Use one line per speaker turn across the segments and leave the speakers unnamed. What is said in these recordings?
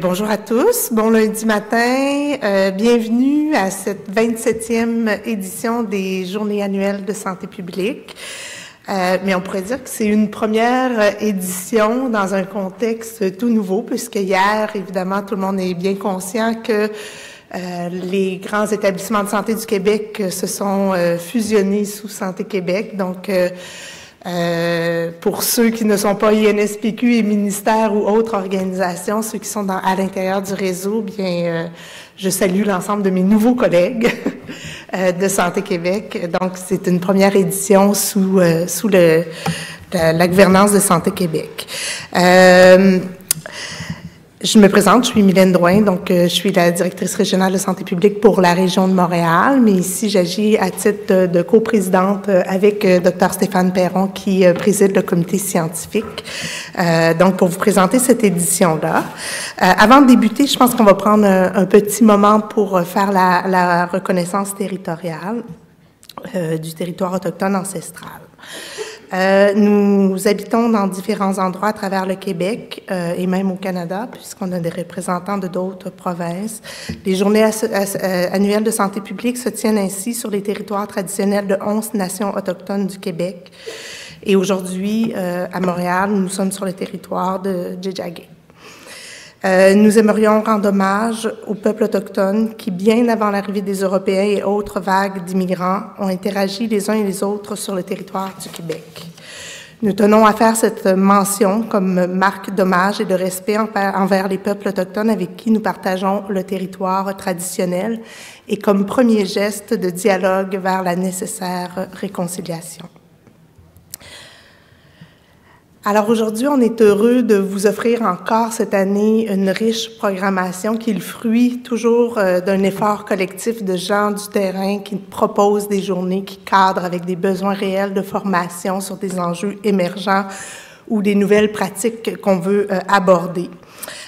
Bonjour à tous. Bon lundi matin. Bienvenue à cette 27e édition des Journées annuelles de santé publique. Mais on pourrait dire que c'est une première édition dans un contexte tout nouveau, puisque hier, évidemment, tout le monde est bien conscient que les grands établissements de santé du Québec se sont fusionnés sous Santé Québec. Donc, pour ceux qui ne sont pas INSPQ et ministères ou autres organisations, ceux qui sont à l'intérieur du réseau, je salue l'ensemble de mes nouveaux collègues de Santé Québec. Donc, c'est une première édition sous la gouvernance de Santé Québec. Je me présente, je suis Mylène Drouin, donc je suis la directrice régionale de santé publique pour la région de Montréal, mais ici j'agis à titre de coprésidente avec Dr Stéphane Perron qui préside le comité scientifique, donc pour vous présenter cette édition-là. Avant de débuter, je pense qu'on va prendre un petit moment pour faire la reconnaissance territoriale du territoire autochtone ancestral. Nous habitons dans différents endroits à travers le Québec et même au Canada, puisqu'on a des représentants de d'autres provinces. Les journées annuelles de santé publique se tiennent ainsi sur les territoires traditionnels de 11 nations autochtones du Québec. Et aujourd'hui, à Montréal, nous sommes sur le territoire de Tiohtià:ke. Nous aimerions rendre hommage aux peuples autochtones qui, bien avant l'arrivée des Européens et autres vagues d'immigrants, ont interagi les uns et les autres sur le territoire du Québec. Nous tenons à faire cette mention comme marque d'hommage et de respect envers les peuples autochtones avec qui nous partageons le territoire traditionnel et comme premier geste de dialogue vers la nécessaire réconciliation. Alors aujourd'hui, on est heureux de vous offrir encore cette année une riche programmation qui est le fruit toujours d'un effort collectif de gens du terrain qui proposent des journées qui cadrent avec des besoins réels de formation sur des enjeux émergents ou des nouvelles pratiques qu'on veut aborder.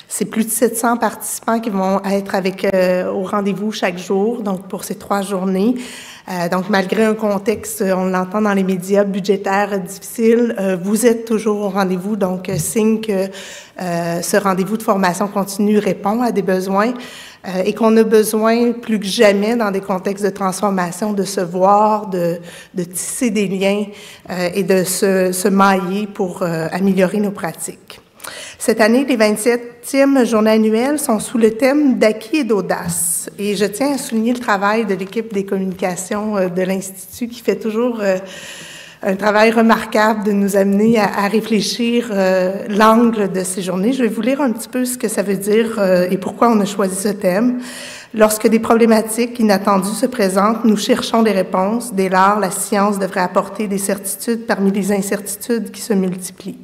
C'est plus de 700 participants qui vont être au rendez-vous chaque jour, donc pour ces 3 journées. Donc, malgré un contexte, on l'entend dans les médias, budgétaire difficile, vous êtes toujours au rendez-vous, donc signe que ce rendez-vous de formation continue répond à des besoins et qu'on a besoin plus que jamais dans des contextes de transformation de se voir, de tisser des liens et de se mailler pour améliorer nos pratiques. Cette année, les 27e journées annuelles sont sous le thème d'acquis et d'audace. Et je tiens à souligner le travail de l'équipe des communications de l'Institut qui fait toujours un travail remarquable de nous amener à réfléchir l'angle de ces journées. Je vais vous lire un petit peu ce que ça veut dire et pourquoi on a choisi ce thème. Lorsque des problématiques inattendues se présentent, nous cherchons des réponses. Dès lors, la science devrait apporter des certitudes parmi les incertitudes qui se multiplient.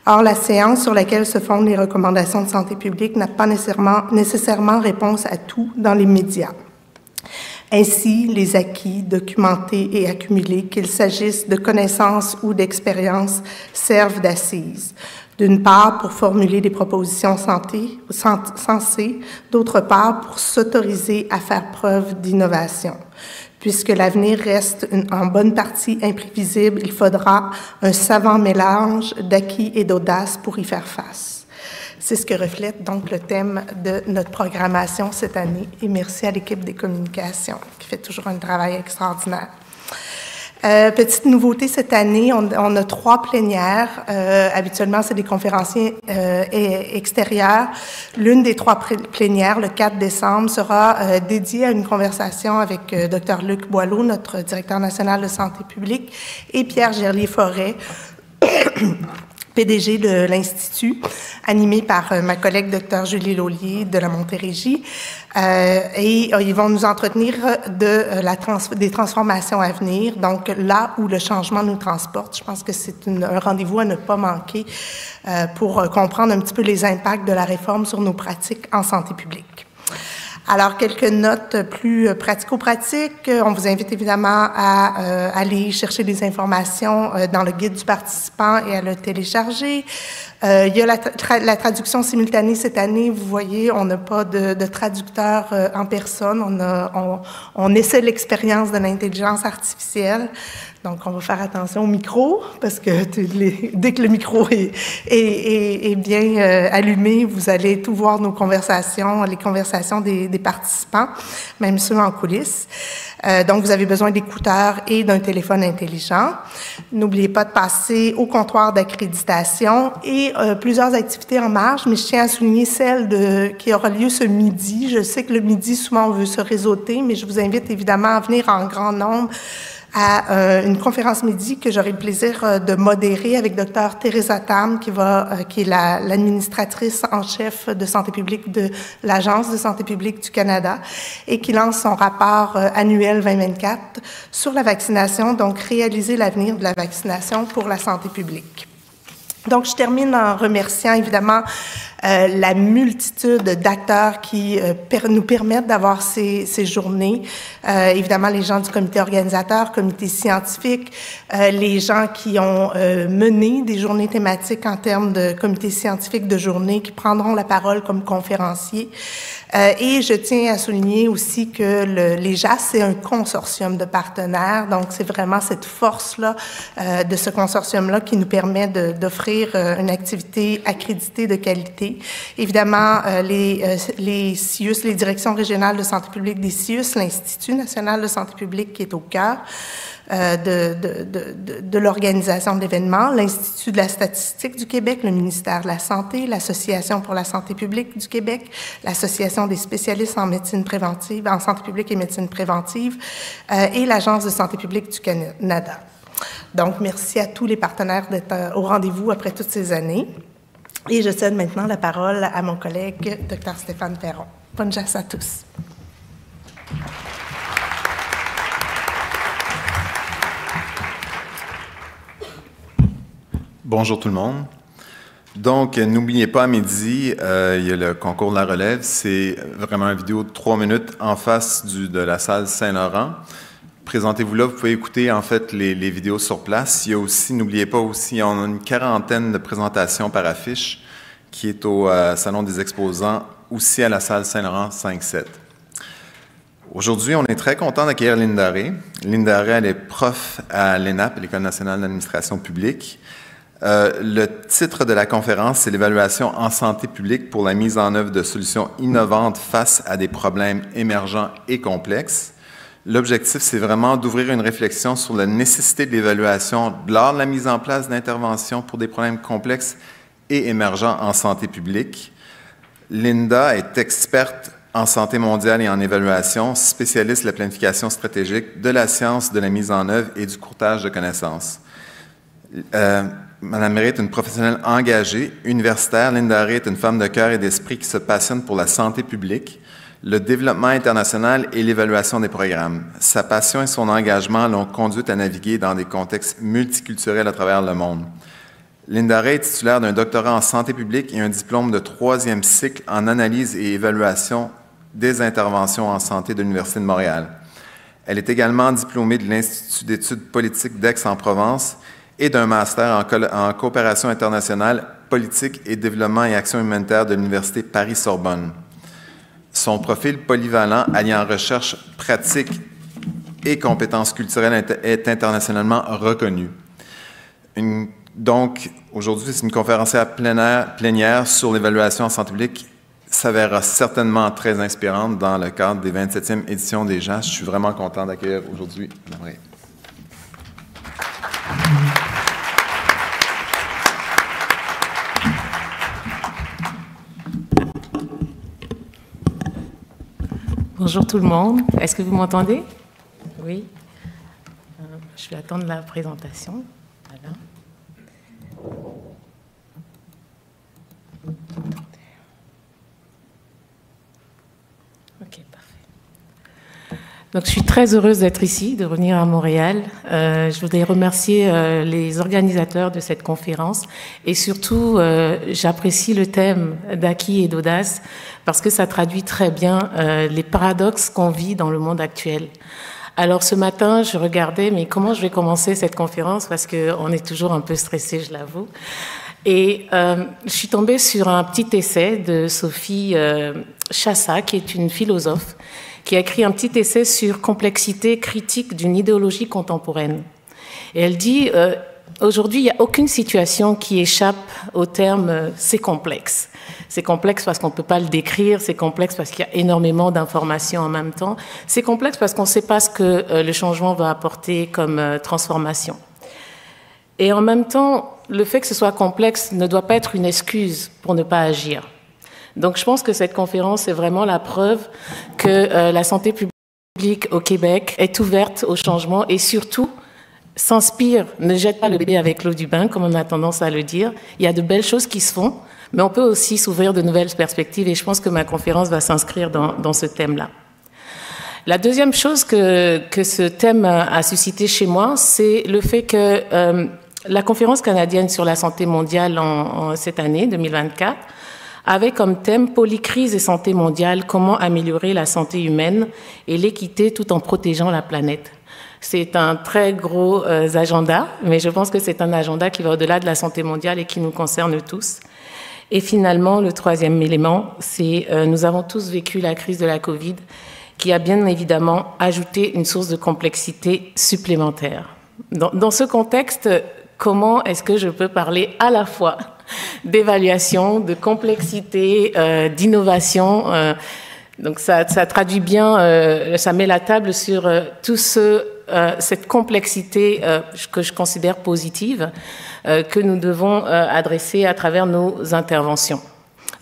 Or, la séance sur laquelle se fondent les recommandations de santé publique n'a pas nécessairement réponse à tout dans les médias. Ainsi, les acquis documentés et accumulés, qu'il s'agisse de connaissances ou d'expériences, servent d'assises. D'une part, pour formuler des propositions sensées, d'autre part, pour s'autoriser à faire preuve d'innovation. Puisque l'avenir reste en bonne partie imprévisible, il faudra un savant mélange d'acquis et d'audace pour y faire face. C'est ce que reflète donc le thème de notre programmation cette année. Et merci à l'équipe des communications qui fait toujours un travail extraordinaire. Petite nouveauté cette année, on a 3 plénières. Habituellement, c'est des conférenciers extérieurs. L'une des 3 plénières, le 4 décembre, sera dédiée à une conversation avec Dr Luc Boileau, notre directeur national de santé publique, et Pierre Gerlier-Forêt, PDG de l'Institut, animé par ma collègue Dr Julie Laulier de la Montérégie. Et ils vont nous entretenir des transformations à venir, donc là où le changement nous transporte. Je pense que c'est un rendez-vous à ne pas manquer pour comprendre un petit peu les impacts de la réforme sur nos pratiques en santé publique. Alors, quelques notes plus pratico-pratiques. On vous invite évidemment à aller chercher des informations dans le guide du participant et à le télécharger. Il y a la traduction simultanée cette année. Vous voyez, on n'a pas de traducteur en personne. On essaie l'expérience de l'intelligence artificielle. Donc, on va faire attention au micro, parce que dès que le micro est bien allumé, vous allez tout voir nos conversations, les conversations des participants, même ceux en coulisses. Donc, vous avez besoin d'écouteurs et d'un téléphone intelligent. N'oubliez pas de passer au comptoir d'accréditation et plusieurs activités en marge, mais je tiens à souligner celle qui aura lieu ce midi. Je sais que le midi, souvent, on veut se réseauter, mais je vous invite évidemment à venir en grand nombre à une conférence midi que j'aurai le plaisir de modérer avec Dr. Teresa Tam, qui est l'administratrice en chef de santé publique de l'Agence de santé publique du Canada et qui lance son rapport annuel 2024 sur la vaccination, donc réaliser l'avenir de la vaccination pour la santé publique. Donc, je termine en remerciant évidemment la multitude d'acteurs qui nous permettent d'avoir ces journées. Évidemment, les gens du comité organisateur, comité scientifique, les gens qui ont mené des journées thématiques en termes de comité scientifique de journée, qui prendront la parole comme conférenciers. Et je tiens à souligner aussi que les JAS, c'est un consortium de partenaires, donc c'est vraiment cette force-là de ce consortium-là qui nous permet d'offrir une activité accréditée de qualité. Évidemment, les CIUS, les directions régionales de santé publique des CIUS, l'Institut national de santé publique qui est au cœur de l'organisation de l'événement, l'Institut de la statistique du Québec, le ministère de la Santé, l'Association pour la santé publique du Québec, l'Association des spécialistes en médecine préventive, en santé publique et médecine préventive, et l'Agence de santé publique du Canada. Donc, merci à tous les partenaires d'être au rendez-vous après toutes ces années. Et je cède maintenant la parole à mon collègue, Dr. Stéphane Perron. Bonne chasse à tous.
Bonjour tout le monde. Donc, n'oubliez pas, à midi, il y a le concours de la relève. C'est vraiment une vidéo de 3 minutes en face de la salle Saint-Laurent. Présentez-vous là, vous pouvez écouter en fait les vidéos sur place. Il y a aussi, n'oubliez pas aussi, on a une 40aine de présentations par affiche qui est au Salon des exposants, aussi à la salle Saint-Laurent 5-7. Aujourd'hui, on est très content d'accueillir Linda Ray. Linda Ray, elle est prof à l'ENAP, l'École nationale d'administration publique. Le titre de la conférence, c'est « L'évaluation en santé publique pour la mise en œuvre de solutions innovantes face à des problèmes émergents et complexes ». L'objectif, c'est vraiment d'ouvrir une réflexion sur la nécessité de l'évaluation lors de la mise en place d'interventions pour des problèmes complexes et émergents en santé publique. Linda est experte en santé mondiale et en évaluation, spécialiste de la planification stratégique, de la science, de la mise en œuvre et du courtage de connaissances. Madame Ray est une professionnelle engagée, universitaire. Linda Ray est une femme de cœur et d'esprit qui se passionne pour la santé publique, le développement international et l'évaluation des programmes. Sa passion et son engagement l'ont conduite à naviguer dans des contextes multiculturels à travers le monde. Linda Ray est titulaire d'un doctorat en santé publique et un diplôme de 3e cycle en analyse et évaluation des interventions en santé de l'Université de Montréal. Elle est également diplômée de l'Institut d'études politiques d'Aix-en-Provence et d'un master en coopération internationale, politique et développement et action humanitaire de l'Université Paris-Sorbonne. Son profil polyvalent, alliant recherche pratique et compétences culturelles, est internationalement reconnu. Donc, aujourd'hui, c'est une conférence plénière sur l'évaluation en santé publique. S'avérera certainement très inspirante dans le cadre des 27e éditions des JAS. Je suis vraiment content d'accueillir aujourd'hui Mme Ray.
Bonjour tout le monde. Est-ce que vous m'entendez? Oui. Je vais attendre la présentation. Voilà. Ok, parfait. Donc, je suis très heureuse d'être ici, de revenir à Montréal. Je voudrais remercier les organisateurs de cette conférence et surtout, j'apprécie le thème d'acquis et d'audace parce que ça traduit très bien les paradoxes qu'on vit dans le monde actuel. Alors, ce matin, je regardais, mais comment je vais commencer cette conférence parce qu'on est toujours un peu stressé, je l'avoue. Et je suis tombée sur un petit essai de Sophie Chassa, qui est une philosophe, qui a écrit un petit essai sur complexité critique d'une idéologie contemporaine. Et elle dit, aujourd'hui, il n'y a aucune situation qui échappe au terme « c'est complexe ». C'est complexe parce qu'on ne peut pas le décrire, c'est complexe parce qu'il y a énormément d'informations en même temps, c'est complexe parce qu'on ne sait pas ce que le changement va apporter comme transformation. Et en même temps, le fait que ce soit complexe ne doit pas être une excuse pour ne pas agir. Donc je pense que cette conférence est vraiment la preuve que la santé publique au Québec est ouverte au changement et surtout s'inspire, ne jette pas le bébé avec l'eau du bain, comme on a tendance à le dire. Il y a de belles choses qui se font, mais on peut aussi s'ouvrir de nouvelles perspectives et je pense que ma conférence va s'inscrire dans ce thème-là. La deuxième chose que ce thème a suscité chez moi, c'est le fait que la conférence canadienne sur la santé mondiale en cette année, 2024, avait comme thème « Polycrise et santé mondiale, comment améliorer la santé humaine et l'équité tout en protégeant la planète ». C'est un très gros agenda, mais je pense que c'est un agenda qui va au-delà de la santé mondiale et qui nous concerne tous. Et finalement, le troisième élément, c'est nous avons tous vécu la crise de la Covid, qui a bien évidemment ajouté une source de complexité supplémentaire. Dans ce contexte, comment est-ce que je peux parler à la fois d'évaluation, de complexité, d'innovation donc ça traduit bien, ça met la table sur tout cette complexité que je considère positive, que nous devons adresser à travers nos interventions.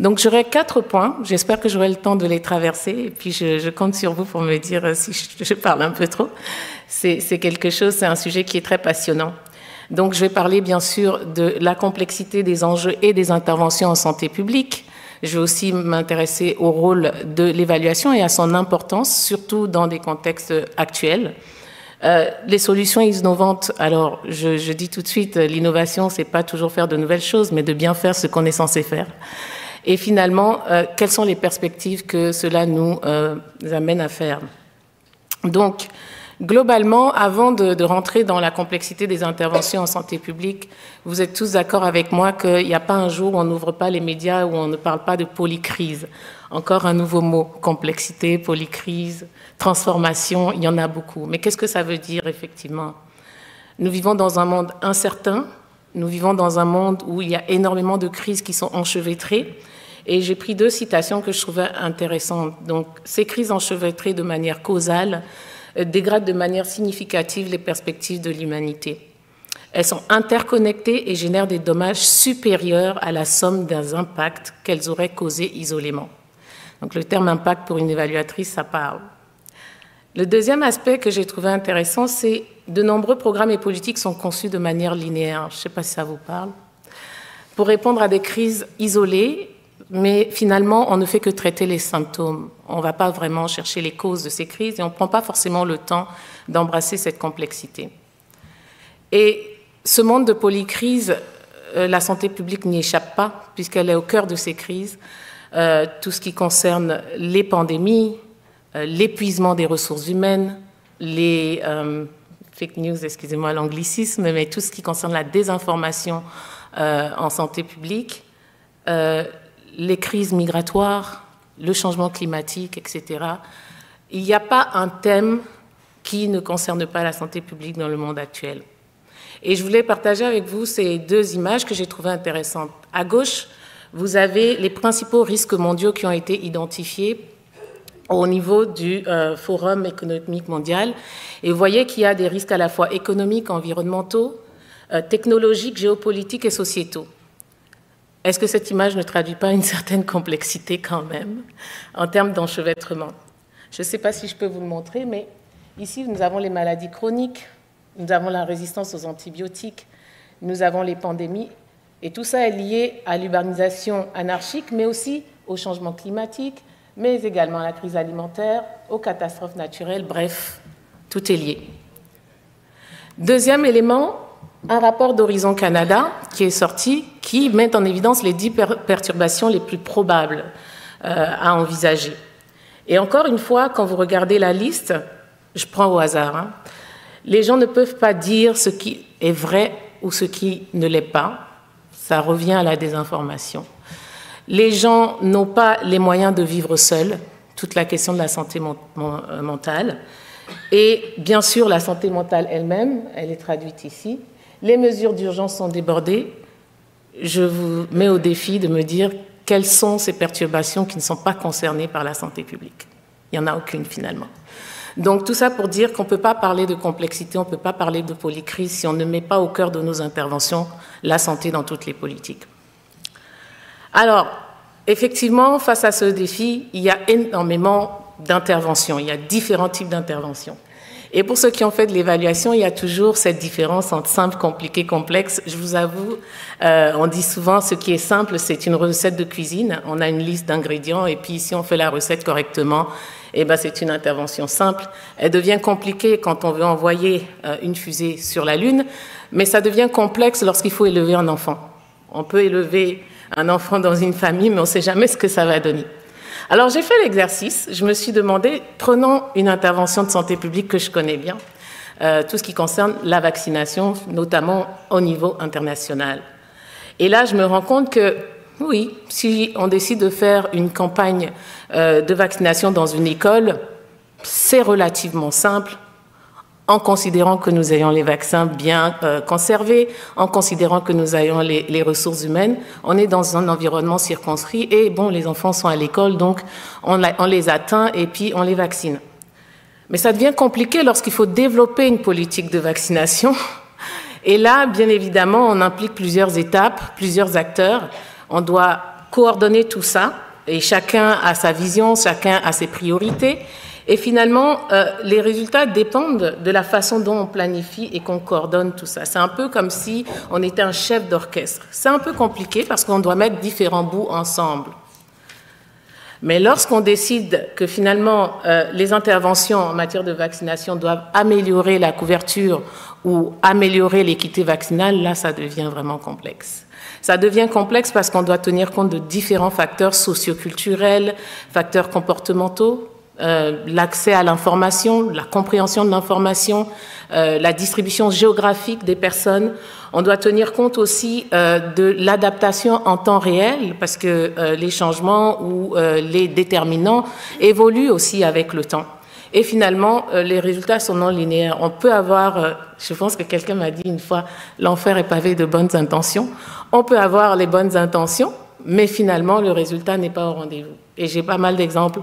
Donc j'aurai 4 points, j'espère que j'aurai le temps de les traverser, et puis je compte sur vous pour me dire si je parle un peu trop. C'est un sujet qui est très passionnant. Donc je vais parler bien sûr de la complexité des enjeux et des interventions en santé publique. Je vais aussi m'intéresser au rôle de l'évaluation et à son importance, surtout dans des contextes actuels. Les solutions innovantes, alors je dis tout de suite, l'innovation, c'est pas toujours faire de nouvelles choses, mais de bien faire ce qu'on est censé faire. Et finalement, quelles sont les perspectives que cela nous amène à faire? Donc, globalement, avant de rentrer dans la complexité des interventions en santé publique, vous êtes tous d'accord avec moi qu'il n'y a pas un jour où on n'ouvre pas les médias, où on ne parle pas de polycrise. Encore un nouveau mot, complexité, polycrise, transformation, il y en a beaucoup. Mais qu'est-ce que ça veut dire effectivement? Nous vivons dans un monde incertain, nous vivons dans un monde où il y a énormément de crises qui sont enchevêtrées. Et j'ai pris 2 citations que je trouvais intéressantes. Donc, ces crises enchevêtrées de manière causale dégradent de manière significative les perspectives de l'humanité. Elles sont interconnectées et génèrent des dommages supérieurs à la somme des impacts qu'elles auraient causés isolément. Donc le terme impact pour une évaluatrice, ça parle. Le deuxième aspect que j'ai trouvé intéressant, c'est de nombreux programmes et politiques sont conçus de manière linéaire. Je ne sais pas si ça vous parle. Pour répondre à des crises isolées, mais finalement, on ne fait que traiter les symptômes. On ne va pas vraiment chercher les causes de ces crises et on ne prend pas forcément le temps d'embrasser cette complexité. Et ce monde de polycrise, la santé publique n'y échappe pas, puisqu'elle est au cœur de ces crises. Tout ce qui concerne les pandémies, l'épuisement des ressources humaines, les fake news, excusez-moi l'anglicisme, mais tout ce qui concerne la désinformation en santé publique, les crises migratoires, le changement climatique, etc. Il n'y a pas un thème qui ne concerne pas la santé publique dans le monde actuel. Et je voulais partager avec vous ces 2 images que j'ai trouvées intéressantes. À gauche, vous avez les principaux risques mondiaux qui ont été identifiés au niveau du Forum économique mondial. Et vous voyez qu'il y a des risques à la fois économiques, environnementaux, technologiques, géopolitiques et sociétaux. Est-ce que cette image ne traduit pas une certaine complexité quand même en termes d'enchevêtrement? Je ne sais pas si je peux vous le montrer, mais ici, nous avons les maladies chroniques, nous avons la résistance aux antibiotiques, nous avons les pandémies, et tout ça est lié à l'urbanisation anarchique, mais aussi au changement climatique, mais également à la crise alimentaire, aux catastrophes naturelles, bref, tout est lié. Deuxième élément, un rapport d'Horizon Canada qui est sorti, qui met en évidence les 10 perturbations les plus probables à envisager. Et encore une fois, quand vous regardez la liste, je prends au hasard, les gens ne peuvent pas dire ce qui est vrai ou ce qui ne l'est pas. Ça revient à la désinformation. Les gens n'ont pas les moyens de vivre seuls, toute la question de la santé mentale. Et bien sûr, la santé mentale elle-même, elle est traduite ici. Les mesures d'urgence sont débordées. Je vous mets au défi de me dire quelles sont ces perturbations qui ne sont pas concernées par la santé publique. Il n'y en a aucune finalement. Donc tout ça pour dire qu'on ne peut pas parler de complexité, on ne peut pas parler de polycrise si on ne met pas au cœur de nos interventions la santé dans toutes les politiques. Alors, effectivement, face à ce défi, il y a énormément d'interventions, il y a différents types d'interventions. Et pour ceux qui ont fait de l'évaluation, il y a toujours cette différence entre simple, compliqué, complexe. Je vous avoue, on dit souvent ce qui est simple, c'est une recette de cuisine. On a une liste d'ingrédients et puis si on fait la recette correctement, eh ben, c'est une intervention simple. Elle devient compliquée quand on veut envoyer une fusée sur la Lune, mais ça devient complexe lorsqu'il faut élever un enfant. On peut élever un enfant dans une famille, mais on ne sait jamais ce que ça va donner. Alors j'ai fait l'exercice, je me suis demandé, prenons une intervention de santé publique que je connais bien, tout ce qui concerne la vaccination, notamment au niveau international. Et là, je me rends compte que, oui, si on décide de faire une campagne de vaccination dans une école, c'est relativement simple, en considérant que nous ayons les vaccins bien conservés, en considérant que nous ayons les ressources humaines. On est dans un environnement circonscrit et bon, les enfants sont à l'école, donc on les atteint et puis on les vaccine. Mais ça devient compliqué lorsqu'il faut développer une politique de vaccination. Et là, bien évidemment, on implique plusieurs étapes, plusieurs acteurs. On doit coordonner tout ça et chacun a sa vision, chacun a ses priorités. Et finalement, les résultats dépendent de la façon dont on planifie et qu'on coordonne tout ça. C'est un peu comme si on était un chef d'orchestre. C'est un peu compliqué parce qu'on doit mettre différents bouts ensemble. Mais lorsqu'on décide que finalement les interventions en matière de vaccination doivent améliorer la couverture ou améliorer l'équité vaccinale, là, ça devient vraiment complexe. Ça devient complexe parce qu'on doit tenir compte de différents facteurs socioculturels, facteurs comportementaux, l'accès à l'information, la compréhension de l'information, la distribution géographique des personnes. On doit tenir compte aussi de l'adaptation en temps réel parce que les changements ou les déterminants évoluent aussi avec le temps. Et finalement, les résultats sont non linéaires. On peut avoir, je pense que quelqu'un m'a dit une fois, l'enfer est pavé de bonnes intentions. On peut avoir les bonnes intentions, mais finalement, le résultat n'est pas au rendez-vous. Et j'ai pas mal d'exemples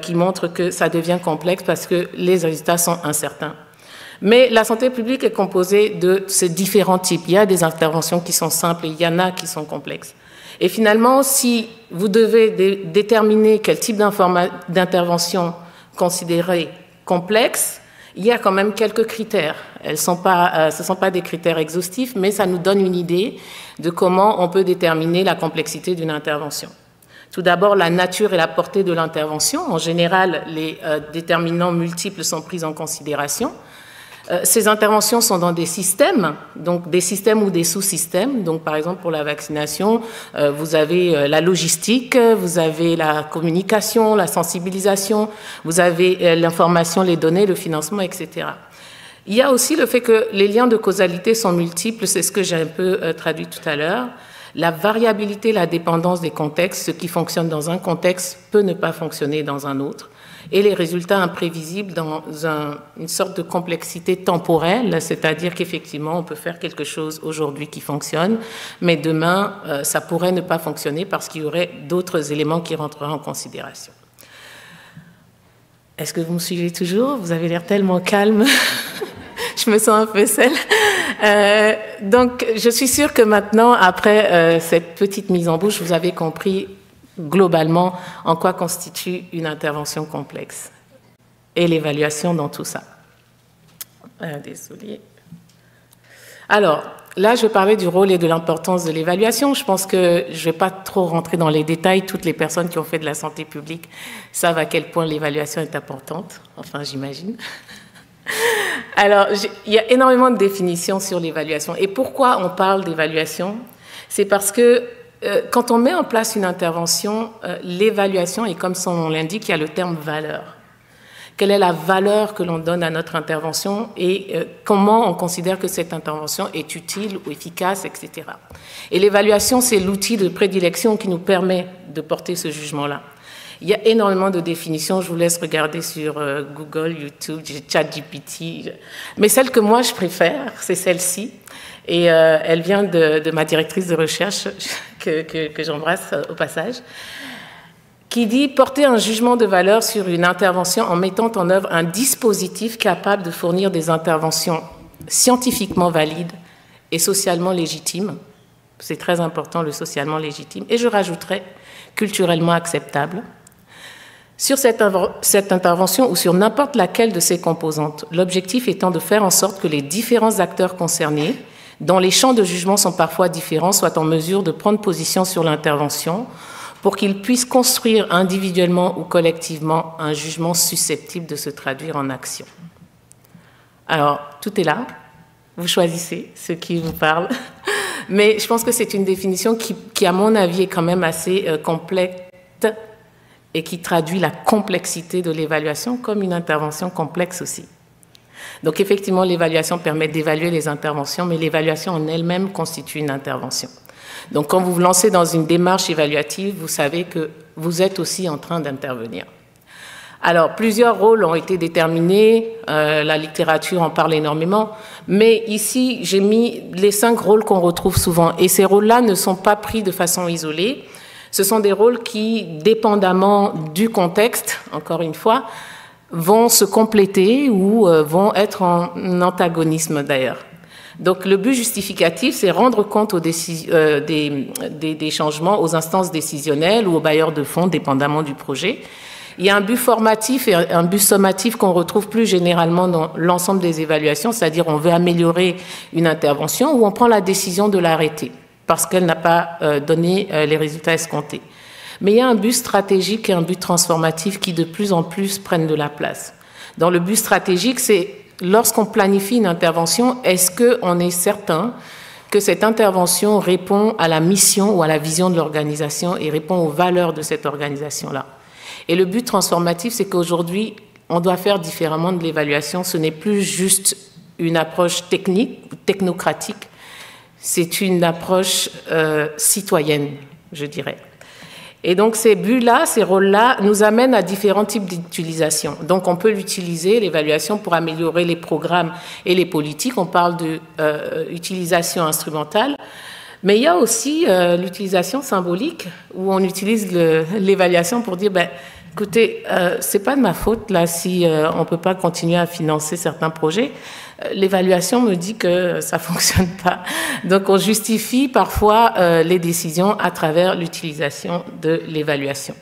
qui montrent que ça devient complexe parce que les résultats sont incertains. Mais la santé publique est composée de ces différents types. Il y a des interventions qui sont simples et il y en a qui sont complexes. Et finalement, si vous devez déterminer quel type d'intervention considérer complexe, il y a quand même quelques critères. Ce ne sont pas des critères exhaustifs, mais ça nous donne une idée de comment on peut déterminer la complexité d'une intervention. Tout d'abord, la nature et la portée de l'intervention. En général, les déterminants multiples sont pris en considération. Ces interventions sont dans des systèmes, donc des systèmes ou des sous-systèmes. Donc, par exemple, pour la vaccination, vous avez la logistique, vous avez la communication, la sensibilisation, vous avez l'information, les données, le financement, etc. Il y a aussi le fait que les liens de causalité sont multiples, c'est ce que j'ai un peu traduit tout à l'heure. La variabilité, la dépendance des contextes, ce qui fonctionne dans un contexte peut ne pas fonctionner dans un autre. Et les résultats imprévisibles dans une sorte de complexité temporelle, c'est-à-dire qu'effectivement, on peut faire quelque chose aujourd'hui qui fonctionne, mais demain, ça pourrait ne pas fonctionner parce qu'il y aurait d'autres éléments qui rentreraient en considération. Est-ce que vous me suivez toujours? Vous avez l'air tellement calme. Je me sens un peu seule. Donc, je suis sûre que maintenant, après cette petite mise en bouche, vous avez compris globalement en quoi constitue une intervention complexe et l'évaluation dans tout ça. Désolée. Alors, là, je vais parler du rôle et de l'importance de l'évaluation. Je pense que je ne vais pas trop rentrer dans les détails. Toutes les personnes qui ont fait de la santé publique savent à quel point l'évaluation est importante. Enfin, j'imagine. Alors, il y a énormément de définitions sur l'évaluation. Et pourquoi on parle d'évaluation? C'est parce que quand on met en place une intervention, l'évaluation, et comme son nom l'indique, il y a le terme valeur. quelle est la valeur que l'on donne à notre intervention et comment on considère que cette intervention est utile ou efficace, etc. Et l'évaluation, c'est l'outil de prédilection qui nous permet de porter ce jugement-là. Il y a énormément de définitions, je vous laisse regarder sur Google, YouTube, ChatGPT, mais celle que moi je préfère, c'est celle-ci, et elle vient de ma directrice de recherche, que j'embrasse au passage, qui dit « Porter un jugement de valeur sur une intervention en mettant en œuvre un dispositif capable de fournir des interventions scientifiquement valides et socialement légitimes ». C'est très important, le socialement légitime. Et je rajouterais culturellement acceptable. Sur cette intervention ou sur n'importe laquelle de ses composantes, l'objectif étant de faire en sorte que les différents acteurs concernés, dont les champs de jugement sont parfois différents, soient en mesure de prendre position sur l'intervention pour qu'ils puissent construire individuellement ou collectivement un jugement susceptible de se traduire en action. Alors, tout est là. Vous choisissez ce qui vous parle. Mais je pense que c'est une définition qui, à mon avis, est quand même assez complète et qui traduit la complexité de l'évaluation comme une intervention complexe aussi. Donc, effectivement, l'évaluation permet d'évaluer les interventions, mais l'évaluation en elle-même constitue une intervention. Donc, quand vous vous lancez dans une démarche évaluative, vous savez que vous êtes aussi en train d'intervenir. Alors, plusieurs rôles ont été déterminés, la littérature en parle énormément, mais ici, j'ai mis les 5 rôles qu'on retrouve souvent. Et ces rôles-là ne sont pas pris de façon isolée. Ce sont des rôles qui, dépendamment du contexte, encore une fois, vont se compléter ou vont être en antagonisme d'ailleurs. Donc, le but justificatif, c'est rendre compte des changements aux instances décisionnelles ou aux bailleurs de fonds, dépendamment du projet. Il y a un but formatif et un but sommatif qu'on retrouve plus généralement dans l'ensemble des évaluations, c'est-à-dire on veut améliorer une intervention ou on prend la décision de l'arrêter parce qu'elle n'a pas donné les résultats escomptés. Mais il y a un but stratégique et un but transformatif qui de plus en plus prennent de la place. Dans le but stratégique, c'est lorsqu'on planifie une intervention, est-ce qu'on est certain que cette intervention répond à la mission ou à la vision de l'organisation et répond aux valeurs de cette organisation-là? Et le but transformatif, c'est qu'aujourd'hui, on doit faire différemment de l'évaluation. Ce n'est plus juste une approche technique, technocratique, c'est une approche citoyenne, je dirais. Et donc, ces buts-là, ces rôles-là, nous amènent à différents types d'utilisation. Donc, on peut l'utiliser, l'évaluation, pour améliorer les programmes et les politiques. On parle d'utilisation instrumentale. Mais il y a aussi l'utilisation symbolique, où on utilise l'évaluation pour dire, écoutez, c'est pas de ma faute là si on peut pas continuer à financer certains projets. L'évaluation me dit que ça fonctionne pas. Donc on justifie parfois les décisions à travers l'utilisation de l'évaluation.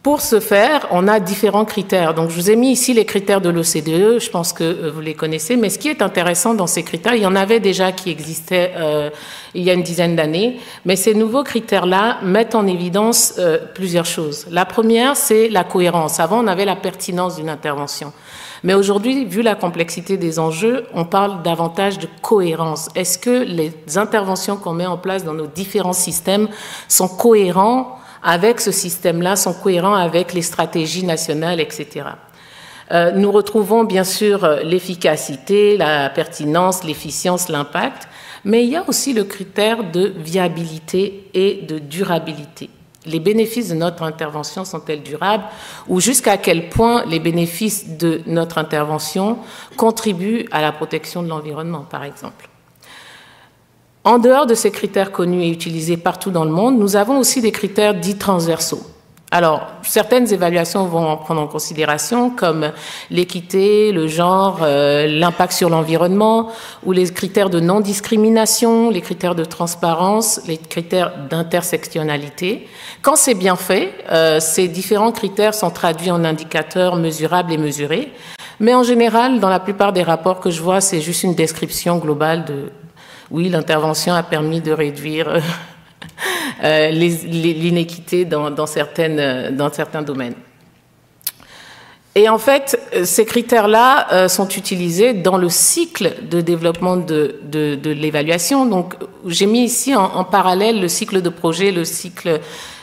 Pour ce faire, on a différents critères. Donc, je vous ai mis ici les critères de l'OCDE, je pense que vous les connaissez, mais ce qui est intéressant dans ces critères, il y en avait déjà qui existaient il y a une dizaine d'années, mais ces nouveaux critères-là mettent en évidence plusieurs choses. La première, c'est la cohérence. Avant, on avait la pertinence d'une intervention. Mais aujourd'hui, vu la complexité des enjeux, on parle davantage de cohérence. Est-ce que les interventions qu'on met en place dans nos différents systèmes sont cohérents avec ce système-là, sont cohérents avec les stratégies nationales, etc. Nous retrouvons bien sûr l'efficacité, la pertinence, l'efficience, l'impact, mais il y a aussi le critère de viabilité et de durabilité. Les bénéfices de notre intervention sont-elles durables ou jusqu'à quel point les bénéfices de notre intervention contribuent à la protection de l'environnement, par exemple. En dehors de ces critères connus et utilisés partout dans le monde, nous avons aussi des critères dits transversaux. Alors, certaines évaluations vont en prendre en considération, comme l'équité, le genre, l'impact sur l'environnement, ou les critères de non-discrimination, les critères de transparence, les critères d'intersectionnalité. Quand c'est bien fait, ces différents critères sont traduits en indicateurs mesurables et mesurés, mais en général, dans la plupart des rapports que je vois, c'est juste une description globale de oui, l'intervention a permis de réduire l'inéquité dans certains domaines. Et en fait, ces critères-là sont utilisés dans le cycle de développement de l'évaluation. Donc, j'ai mis ici en parallèle le cycle de projet, le cycle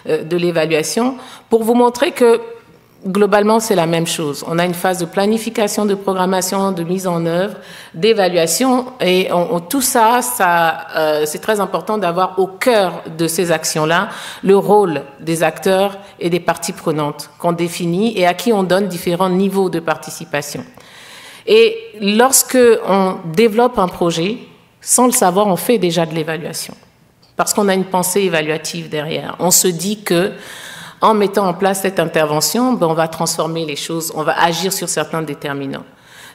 de l'évaluation, pour vous montrer que globalement, c'est la même chose. On a une phase de planification, de programmation, de mise en œuvre, d'évaluation, et tout ça, c'est très important d'avoir au cœur de ces actions-là le rôle des acteurs et des parties prenantes qu'on définit et à qui on donne différents niveaux de participation. Et lorsque on développe un projet, sans le savoir, on fait déjà de l'évaluation, parce qu'on a une pensée évaluative derrière. On se dit que en mettant en place cette intervention, on va transformer les choses, on va agir sur certains déterminants.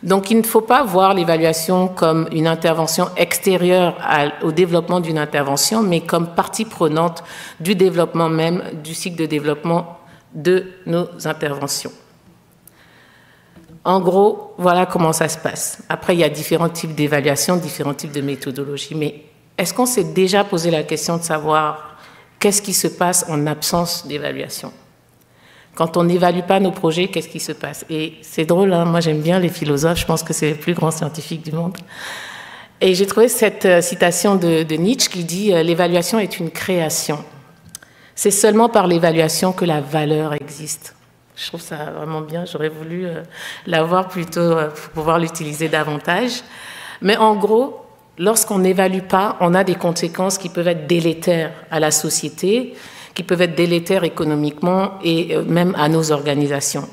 Donc, il ne faut pas voir l'évaluation comme une intervention extérieure au développement d'une intervention, mais comme partie prenante du développement même, du cycle de développement de nos interventions. En gros, voilà comment ça se passe. Après, il y a différents types d'évaluation, différents types de méthodologies, mais est-ce qu'on s'est déjà posé la question de savoir qu'est-ce qui se passe en absence d'évaluation? Quand on n'évalue pas nos projets, qu'est-ce qui se passe? Et c'est drôle, hein, moi j'aime bien les philosophes, je pense que c'est les plus grands scientifiques du monde. Et j'ai trouvé cette citation de Nietzsche qui dit « L'évaluation est une création. C'est seulement par l'évaluation que la valeur existe. » Je trouve ça vraiment bien, j'aurais voulu l'avoir plutôt pour pouvoir l'utiliser davantage. Mais en gros, lorsqu'on n'évalue pas, on a des conséquences qui peuvent être délétères à la société, qui peuvent être délétères économiquement et même à nos organisations.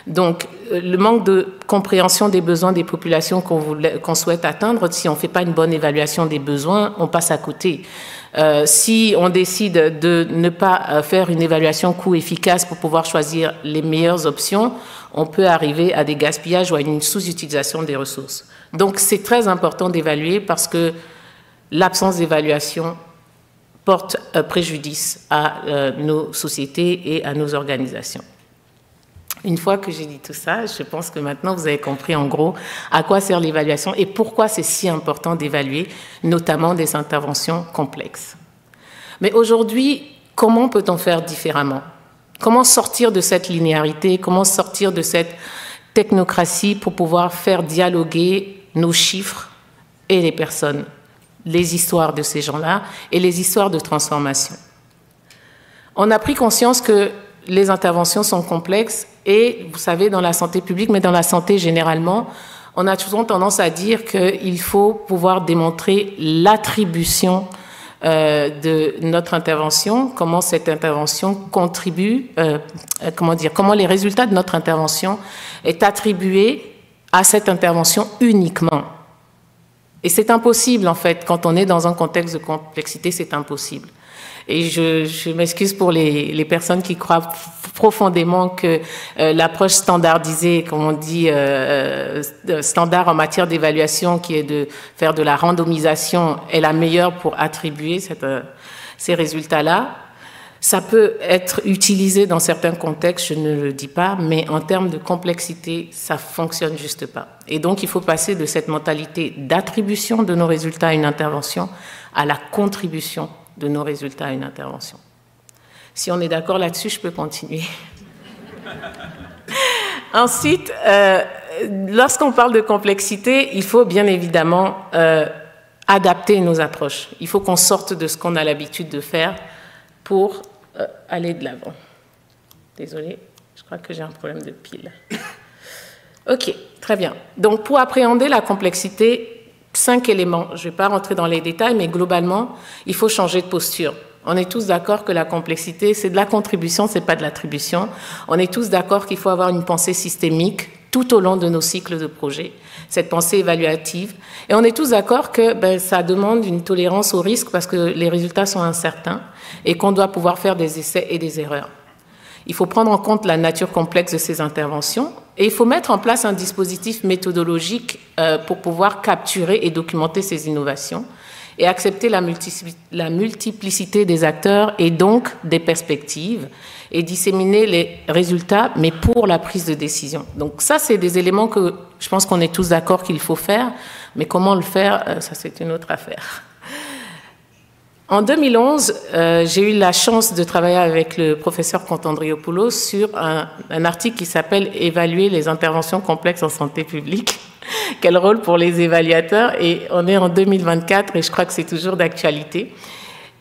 Donc, le manque de compréhension des besoins des populations qu'on souhaite atteindre, si on ne fait pas une bonne évaluation des besoins, on passe à côté. Si on décide de ne pas faire une évaluation coût efficace pour pouvoir choisir les meilleures options, on peut arriver à des gaspillages ou à une sous-utilisation des ressources. Donc, c'est très important d'évaluer parce que l'absence d'évaluation porte préjudice à nos sociétés et à nos organisations. Une fois que j'ai dit tout ça, je pense que maintenant vous avez compris en gros à quoi sert l'évaluation et pourquoi c'est si important d'évaluer, notamment des interventions complexes. Mais aujourd'hui, comment peut-on faire différemment? Comment sortir de cette linéarité? Comment sortir de cette technocratie pour pouvoir faire dialoguer nos chiffres et les personnes, les histoires de ces gens-là et les histoires de transformation? On a pris conscience que les interventions sont complexes et, vous savez, dans la santé publique, mais dans la santé généralement, on a toujours tendance à dire qu'il faut pouvoir démontrer l'attribution de notre intervention, comment cette intervention contribue, comment les résultats de notre intervention est attribué à cette intervention uniquement. Et c'est impossible, en fait, quand on est dans un contexte de complexité, c'est impossible. Et je m'excuse pour les personnes qui croient profondément que l'approche standardisée, comme on dit, standard en matière d'évaluation, qui est de faire de la randomisation, est la meilleure pour attribuer ces résultats-là. Ça peut être utilisé dans certains contextes, je ne le dis pas, mais en termes de complexité, ça ne fonctionne juste pas. Et donc, il faut passer de cette mentalité d'attribution de nos résultats à une intervention à la contribution de nos résultats à une intervention. Si on est d'accord là-dessus, je peux continuer. Ensuite, lorsqu'on parle de complexité, il faut bien évidemment adapter nos approches. Il faut qu'on sorte de ce qu'on a l'habitude de faire pour aller de l'avant. Désolée, je crois que j'ai un problème de pile. OK, très bien. Donc, pour appréhender la complexité, 5 éléments. Je ne vais pas rentrer dans les détails, mais globalement, il faut changer de posture. On est tous d'accord que la complexité, c'est de la contribution, ce n'est pas de l'attribution. On est tous d'accord qu'il faut avoir une pensée systémique tout au long de nos cycles de projet, cette pensée évaluative. Et on est tous d'accord que ça demande une tolérance au risque parce que les résultats sont incertains et qu'on doit pouvoir faire des essais et des erreurs. Il faut prendre en compte la nature complexe de ces interventions et il faut mettre en place un dispositif méthodologique pour pouvoir capturer et documenter ces innovations et accepter la multiplicité des acteurs et donc des perspectives et disséminer les résultats, mais pour la prise de décision. Donc ça, c'est des éléments que je pense qu'on est tous d'accord qu'il faut faire, mais comment le faire, ça c'est une autre affaire. En 2011, j'ai eu la chance de travailler avec le professeur Contandriopoulos sur un article qui s'appelle « Évaluer les interventions complexes en santé publique ». Quel rôle pour les évaluateurs? Et on est en 2024 et je crois que c'est toujours d'actualité.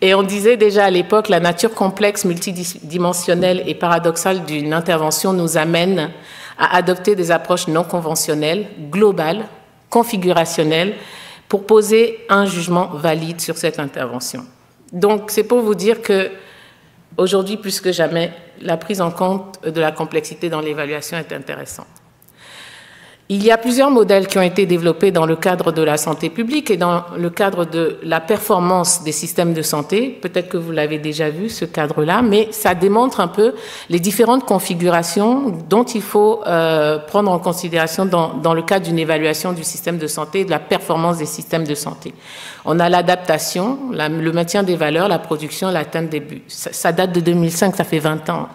Et on disait déjà à l'époque, la nature complexe, multidimensionnelle et paradoxale d'une intervention nous amène à adopter des approches non conventionnelles, globales, configurationnelles, pour poser un jugement valide sur cette intervention. Donc, c'est pour vous dire que aujourd'hui, plus que jamais, la prise en compte de la complexité dans l'évaluation est intéressante. Il y a plusieurs modèles qui ont été développés dans le cadre de la santé publique et dans le cadre de la performance des systèmes de santé. Peut-être que vous l'avez déjà vu, ce cadre-là, mais ça démontre un peu les différentes configurations dont il faut prendre en considération dans le cadre d'une évaluation du système de santé et de la performance des systèmes de santé. On a l'adaptation, le maintien des valeurs, la production, l'atteinte des buts. Ça date de 2005, ça fait 20 ans.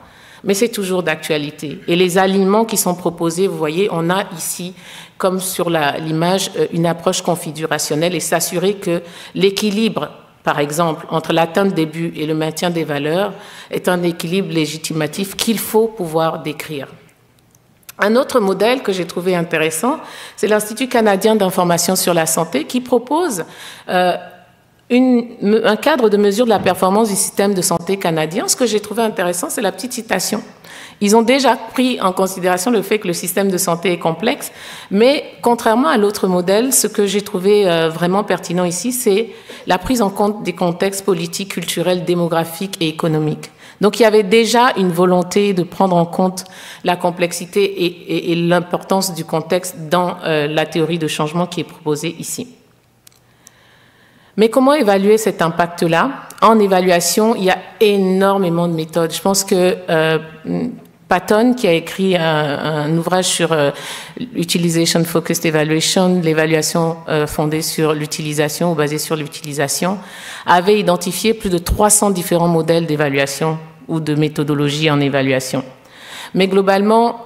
Mais c'est toujours d'actualité. Et les aliments qui sont proposés, vous voyez, on a ici, comme sur l'image, une approche configurationnelle et s'assurer que l'équilibre, par exemple, entre l'atteinte des buts et le maintien des valeurs est un équilibre légitimatif qu'il faut pouvoir décrire. Un autre modèle que j'ai trouvé intéressant, c'est l'Institut canadien d'information sur la santé qui propose un cadre de mesure de la performance du système de santé canadien. Ce que j'ai trouvé intéressant, c'est la petite citation. Ils ont déjà pris en considération le fait que le système de santé est complexe, mais contrairement à l'autre modèle, ce que j'ai trouvé vraiment pertinent ici, c'est la prise en compte des contextes politiques, culturels, démographiques et économiques. Donc il y avait déjà une volonté de prendre en compte la complexité et l'importance du contexte dans la théorie de changement qui est proposée ici. Mais comment évaluer cet impact-là? En évaluation, il y a énormément de méthodes. Je pense que Patton, qui a écrit un ouvrage sur Utilization Focused Evaluation, l'évaluation fondée sur l'utilisation ou basée sur l'utilisation, avait identifié plus de 300 différents modèles d'évaluation ou de méthodologie en évaluation. Mais globalement,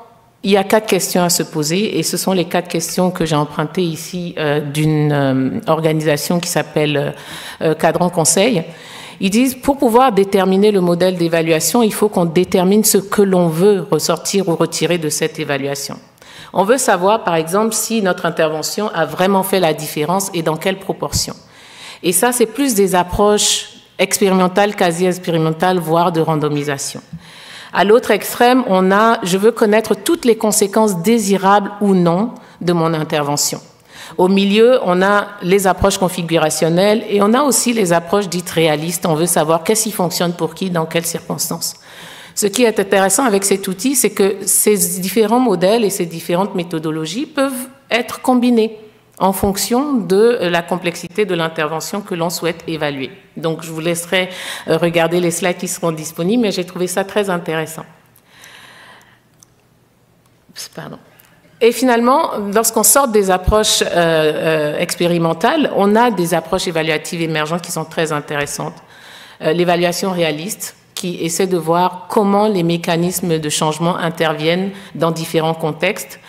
il y a 4 questions à se poser et ce sont les 4 questions que j'ai empruntées ici d'une organisation qui s'appelle Cadran Conseil. Ils disent, pour pouvoir déterminer le modèle d'évaluation, il faut qu'on détermine ce que l'on veut ressortir ou retirer de cette évaluation. On veut savoir, par exemple, si notre intervention a vraiment fait la différence et dans quelle proportion. Et ça, c'est plus des approches expérimentales, quasi-expérimentales, voire de randomisation. À l'autre extrême, on a « je veux connaître toutes les conséquences désirables ou non de mon intervention ». Au milieu, on a les approches configurationnelles et on a aussi les approches dites réalistes. On veut savoir qu'est-ce qui fonctionne pour qui, dans quelles circonstances. Ce qui est intéressant avec cet outil, c'est que ces différents modèles et ces différentes méthodologies peuvent être combinés en fonction de la complexité de l'intervention que l'on souhaite évaluer. Donc, je vous laisserai regarder les slides qui seront disponibles, mais j'ai trouvé ça très intéressant. Pardon. Et finalement, lorsqu'on sort des approches expérimentales, on a des approches évaluatives émergentes qui sont très intéressantes. L'évaluation réaliste, qui essaie de voir comment les mécanismes de changement interviennent dans différents contextes.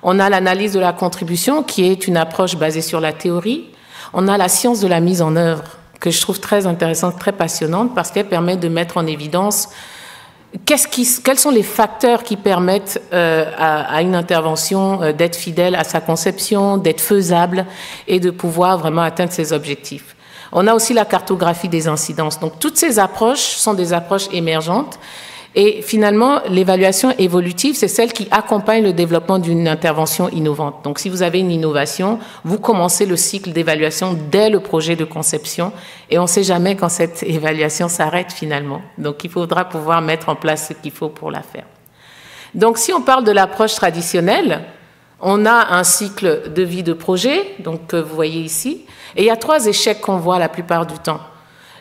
On a l'analyse de la contribution, qui est une approche basée sur la théorie. On a la science de la mise en œuvre, que je trouve très intéressante, très passionnante, parce qu'elle permet de mettre en évidence quels sont les facteurs qui permettent à une intervention d'être fidèle à sa conception, d'être faisable et de pouvoir vraiment atteindre ses objectifs. On a aussi la cartographie des incidences. Donc, toutes ces approches sont des approches émergentes. Et finalement, l'évaluation évolutive, c'est celle qui accompagne le développement d'une intervention innovante. Donc, si vous avez une innovation, vous commencez le cycle d'évaluation dès le projet de conception et on ne sait jamais quand cette évaluation s'arrête finalement. Donc, il faudra pouvoir mettre en place ce qu'il faut pour la faire. Donc, si on parle de l'approche traditionnelle, on a un cycle de vie de projet, donc que vous voyez ici, et il y a 3 échecs qu'on voit la plupart du temps.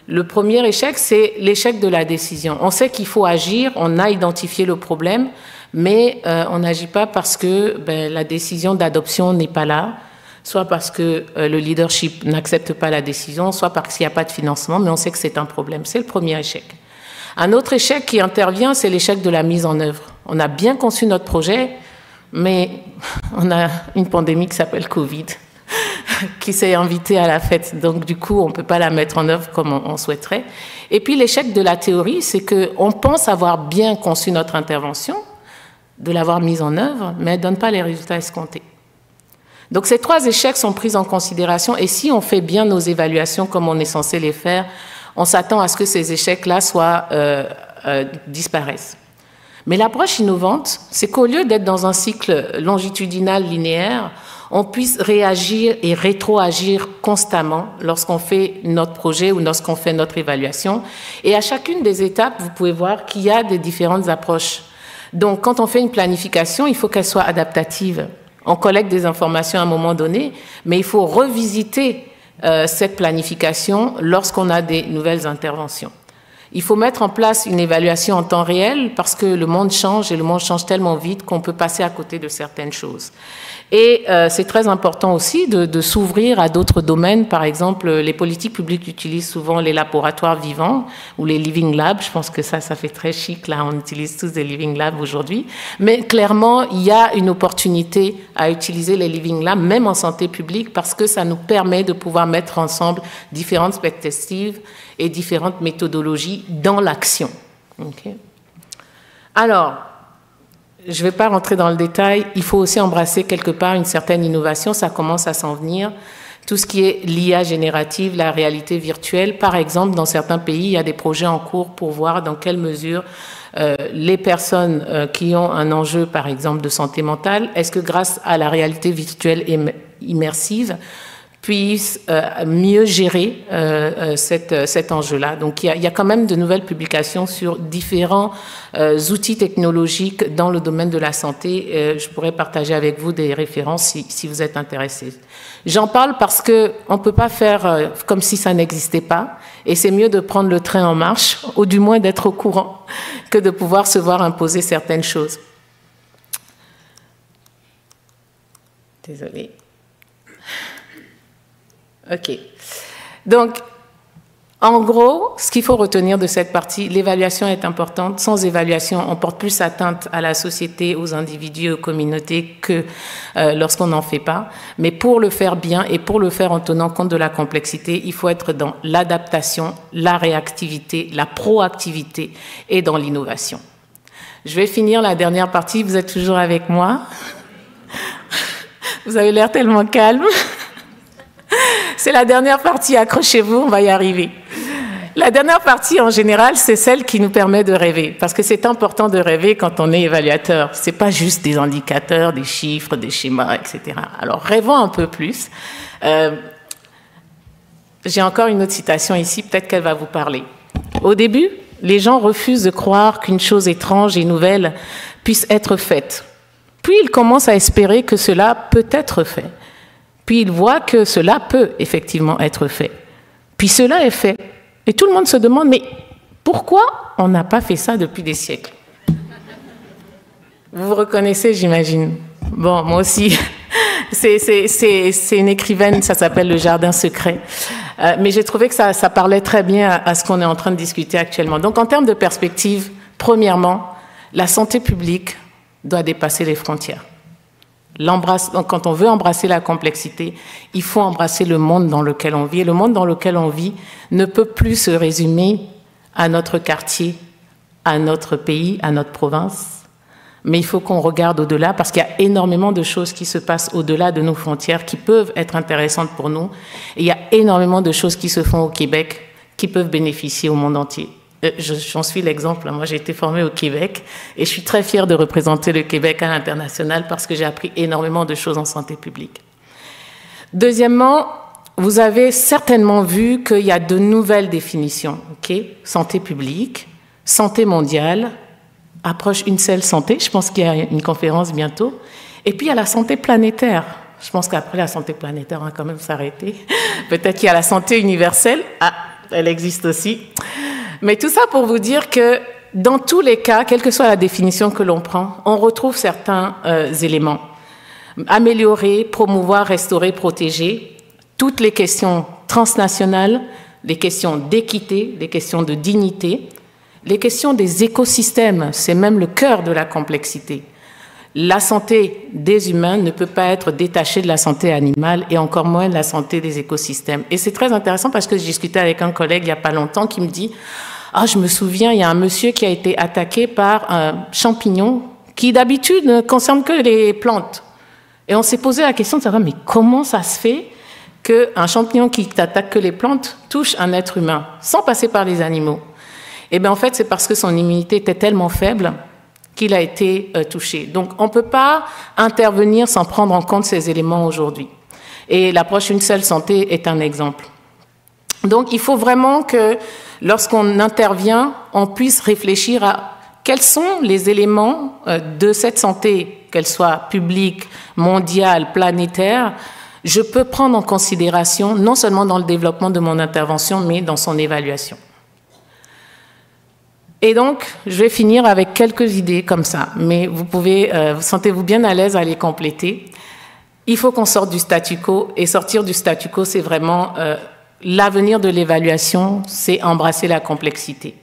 Le premier échec, c'est l'échec de la décision. On sait qu'il faut agir, on a identifié le problème, mais on n'agit pas parce que la décision d'adoption n'est pas là, soit parce que le leadership n'accepte pas la décision, soit parce qu'il n'y a pas de financement, mais on sait que c'est un problème. C'est le premier échec. Un autre échec qui intervient, c'est l'échec de la mise en œuvre. On a bien conçu notre projet, mais on a une pandémie qui s'appelle Covid, qui s'est invitée à la fête. Donc, du coup, on ne peut pas la mettre en œuvre comme on souhaiterait. Et puis, l'échec de la théorie, c'est qu'on pense avoir bien conçu notre intervention, de l'avoir mise en œuvre, mais elle ne donne pas les résultats escomptés. Donc, ces 3 échecs sont pris en considération. Et si on fait bien nos évaluations comme on est censé les faire, on s'attend à ce que ces échecs-là disparaissent. Mais l'approche innovante, c'est qu'au lieu d'être dans un cycle longitudinal linéaire, on puisse réagir et rétroagir constamment lorsqu'on fait notre projet ou lorsqu'on fait notre évaluation. Et à chacune des étapes, vous pouvez voir qu'il y a des différentes approches. Donc, quand on fait une planification, il faut qu'elle soit adaptative. On collecte des informations à un moment donné, mais il faut revisiter cette planification lorsqu'on a des nouvelles interventions. Il faut mettre en place une évaluation en temps réel parce que le monde change et le monde change tellement vite qu'on peut passer à côté de certaines choses. Et c'est très important aussi de s'ouvrir à d'autres domaines. Par exemple, les politiques publiques utilisent souvent les laboratoires vivants ou les living labs. Je pense que ça fait très chic. Là, on utilise tous des living labs aujourd'hui. Mais clairement, il y a une opportunité à utiliser les living labs, même en santé publique, parce que ça nous permet de pouvoir mettre ensemble différentes perspectives et différentes méthodologies dans l'action. Okay. Alors, je ne vais pas rentrer dans le détail, il faut aussi embrasser quelque part une certaine innovation, ça commence à s'en venir. Tout ce qui est l'IA générative, la réalité virtuelle, par exemple, dans certains pays, il y a des projets en cours pour voir dans quelle mesure les personnes qui ont un enjeu, par exemple, de santé mentale, est-ce que grâce à la réalité virtuelle immersive, puissent mieux gérer cet enjeu-là. Donc, il y a quand même de nouvelles publications sur différents outils technologiques dans le domaine de la santé. Je pourrais partager avec vous des références si vous êtes intéressés. J'en parle parce qu'on ne peut pas faire comme si ça n'existait pas, et c'est mieux de prendre le train en marche, ou du moins d'être au courant, que de pouvoir se voir imposer certaines choses. Désolée. OK. Donc, en gros, ce qu'il faut retenir de cette partie, l'évaluation est importante. Sans évaluation, on porte plus atteinte à la société, aux individus, aux communautés que lorsqu'on n'en fait pas. Mais pour le faire bien et pour le faire en tenant compte de la complexité, il faut être dans l'adaptation, la réactivité, la proactivité et dans l'innovation. Je vais finir la dernière partie. Vous êtes toujours avec moi? Vous avez l'air tellement calme. C'est la dernière partie, accrochez-vous, on va y arriver. La dernière partie, en général, c'est celle qui nous permet de rêver, parce que c'est important de rêver quand on est évaluateur. Ce n'est pas juste des indicateurs, des chiffres, des schémas, etc. Alors, rêvons un peu plus. J'ai encore une autre citation ici, peut-être qu'elle va vous parler. Au début, les gens refusent de croire qu'une chose étrange et nouvelle puisse être faite. Puis, ils commencent à espérer que cela peut être fait. Puis il voit que cela peut effectivement être fait. Puis cela est fait. Et tout le monde se demande, mais pourquoi on n'a pas fait ça depuis des siècles? Vous vous reconnaissez, j'imagine. Bon, moi aussi. C'est une écrivaine, ça s'appelle Le Jardin secret. Mais j'ai trouvé que ça parlait très bien à ce qu'on est en train de discuter actuellement. Donc en termes de perspective, premièrement, la santé publique doit dépasser les frontières. Donc, quand on veut embrasser la complexité, il faut embrasser le monde dans lequel on vit. Et le monde dans lequel on vit ne peut plus se résumer à notre quartier, à notre pays, à notre province. Mais il faut qu'on regarde au-delà parce qu'il y a énormément de choses qui se passent au-delà de nos frontières qui peuvent être intéressantes pour nous. Et il y a énormément de choses qui se font au Québec qui peuvent bénéficier au monde entier. J'en suis l'exemple. Moi, j'ai été formée au Québec et je suis très fière de représenter le Québec à l'international parce que j'ai appris énormément de choses en santé publique. Deuxièmement, vous avez certainement vu qu'il y a de nouvelles définitions. Okay? Santé publique, santé mondiale, approche une seule santé. Je pense qu'il y a une conférence bientôt. Et puis, il y a la santé planétaire. Je pense qu'après la santé planétaire, on va quand même s'arrêter. Peut-être qu'il y a la santé universelle. Ah, elle existe aussi. Mais tout ça pour vous dire que dans tous les cas, quelle que soit la définition que l'on prend, on retrouve certains éléments. Améliorer, promouvoir, restaurer, protéger, toutes les questions transnationales, les questions d'équité, les questions de dignité, les questions des écosystèmes, c'est même le cœur de la complexité. La santé des humains ne peut pas être détachée de la santé animale et encore moins de la santé des écosystèmes. Et c'est très intéressant parce que je discutais avec un collègue il n'y a pas longtemps qui me dit « Ah, je me souviens, il y a un monsieur qui a été attaqué par un champignon qui d'habitude ne concerne que les plantes. » Et on s'est posé la question de savoir « Mais comment ça se fait qu'un champignon qui n'attaque que les plantes touche un être humain, sans passer par les animaux? Eh bien, en fait, c'est parce que son immunité était tellement faible qu'il a été touché. Donc, on ne peut pas intervenir sans prendre en compte ces éléments aujourd'hui. Et l'approche Une seule santé est un exemple. Donc, il faut vraiment que, lorsqu'on intervient, on puisse réfléchir à quels sont les éléments de cette santé, qu'elle soit publique, mondiale, planétaire, je peux prendre en considération, non seulement dans le développement de mon intervention, mais dans son évaluation. Et donc, je vais finir avec quelques idées comme ça, mais vous pouvez, sentez-vous bien à l'aise à les compléter. Il faut qu'on sorte du statu quo, et sortir du statu quo, c'est vraiment l'avenir de l'évaluation, c'est embrasser la complexité.